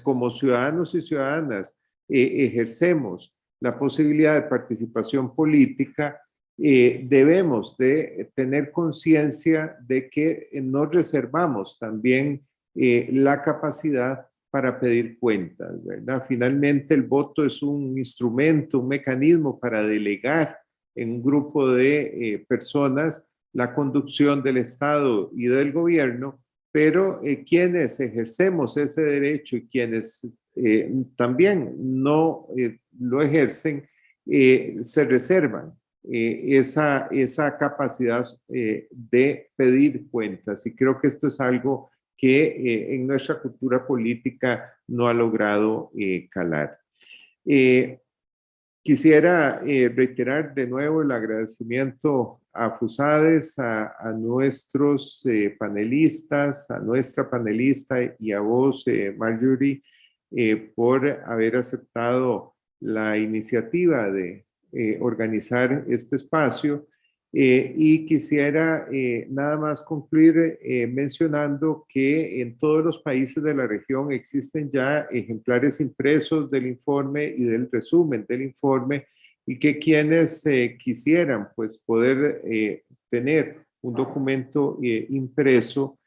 como ciudadanos y ciudadanas ejercemos la posibilidad de participación política, debemos de tener conciencia de que nos reservamos también la capacidad para pedir cuentas, ¿verdad? Finalmente el voto es un instrumento, un mecanismo para delegar en un grupo de personas la conducción del Estado y del gobierno, pero quienes ejercemos ese derecho y quienes también no lo ejercen, se reservan esa capacidad de pedir cuentas. Y creo que esto es algo que en nuestra cultura política no ha logrado calar. Quisiera reiterar de nuevo el agradecimiento a FUSADES, a nuestros panelistas, a nuestra panelista y a vos, Marjorie, por haber aceptado la iniciativa de organizar este espacio. Y quisiera nada más concluir mencionando que en todos los países de la región existen ya ejemplares impresos del informe y del resumen del informe, y que quienes quisieran pues poder tener un documento impreso,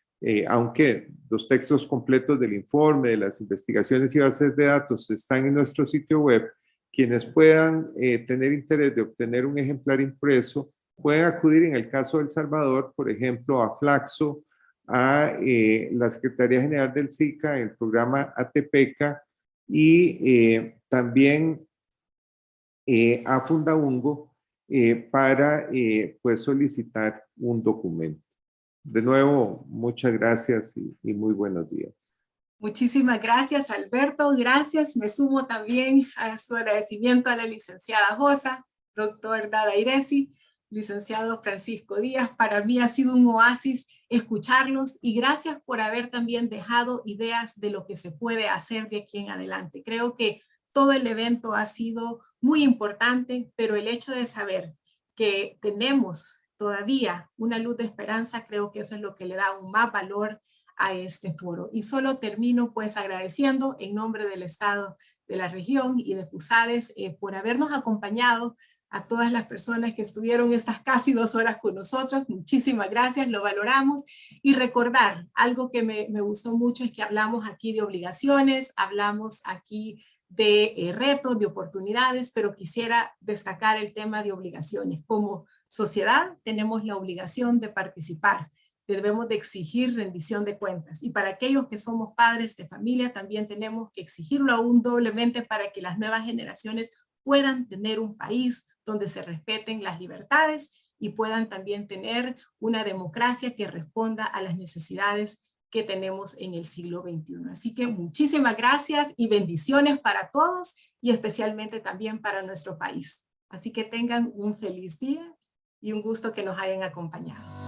aunque los textos completos del informe, de las investigaciones y bases de datos están en nuestro sitio web, quienes puedan tener interés de obtener un ejemplar impreso pueden acudir, en el caso de El Salvador, por ejemplo, a Flaxo, a la Secretaría General del SICA, el programa ATPECA, y también a Fundaungo para pues solicitar un documento. De nuevo, muchas gracias y muy buenos días. Muchísimas gracias, Alberto. Gracias. Me sumo también a su agradecimiento a la licenciada Josa, doctor Dada Iresi, licenciado Francisco Díaz. Para mí ha sido un oasis escucharlos y gracias por haber también dejado ideas de lo que se puede hacer de aquí en adelante. Creo que todo el evento ha sido muy importante, pero el hecho de saber que tenemos todavía una luz de esperanza, creo que eso es lo que le da aún más valor a este foro. Y solo termino pues agradeciendo en nombre del Estado de la región y de FUSADES por habernos acompañado, a todas las personas que estuvieron estas casi 2 horas con nosotros. Muchísimas gracias, lo valoramos. Y recordar, algo que me gustó mucho es que hablamos aquí de obligaciones, hablamos aquí de retos, de oportunidades, pero quisiera destacar el tema de obligaciones. Como sociedad tenemos la obligación de participar, debemos de exigir rendición de cuentas. Y para aquellos que somos padres de familia, también tenemos que exigirlo aún doblemente para que las nuevas generaciones puedan tener un país donde se respeten las libertades y puedan también tener una democracia que responda a las necesidades que tenemos en el siglo XXI. Así que muchísimas gracias y bendiciones para todos y especialmente también para nuestro país. Así que tengan un feliz día y un gusto que nos hayan acompañado.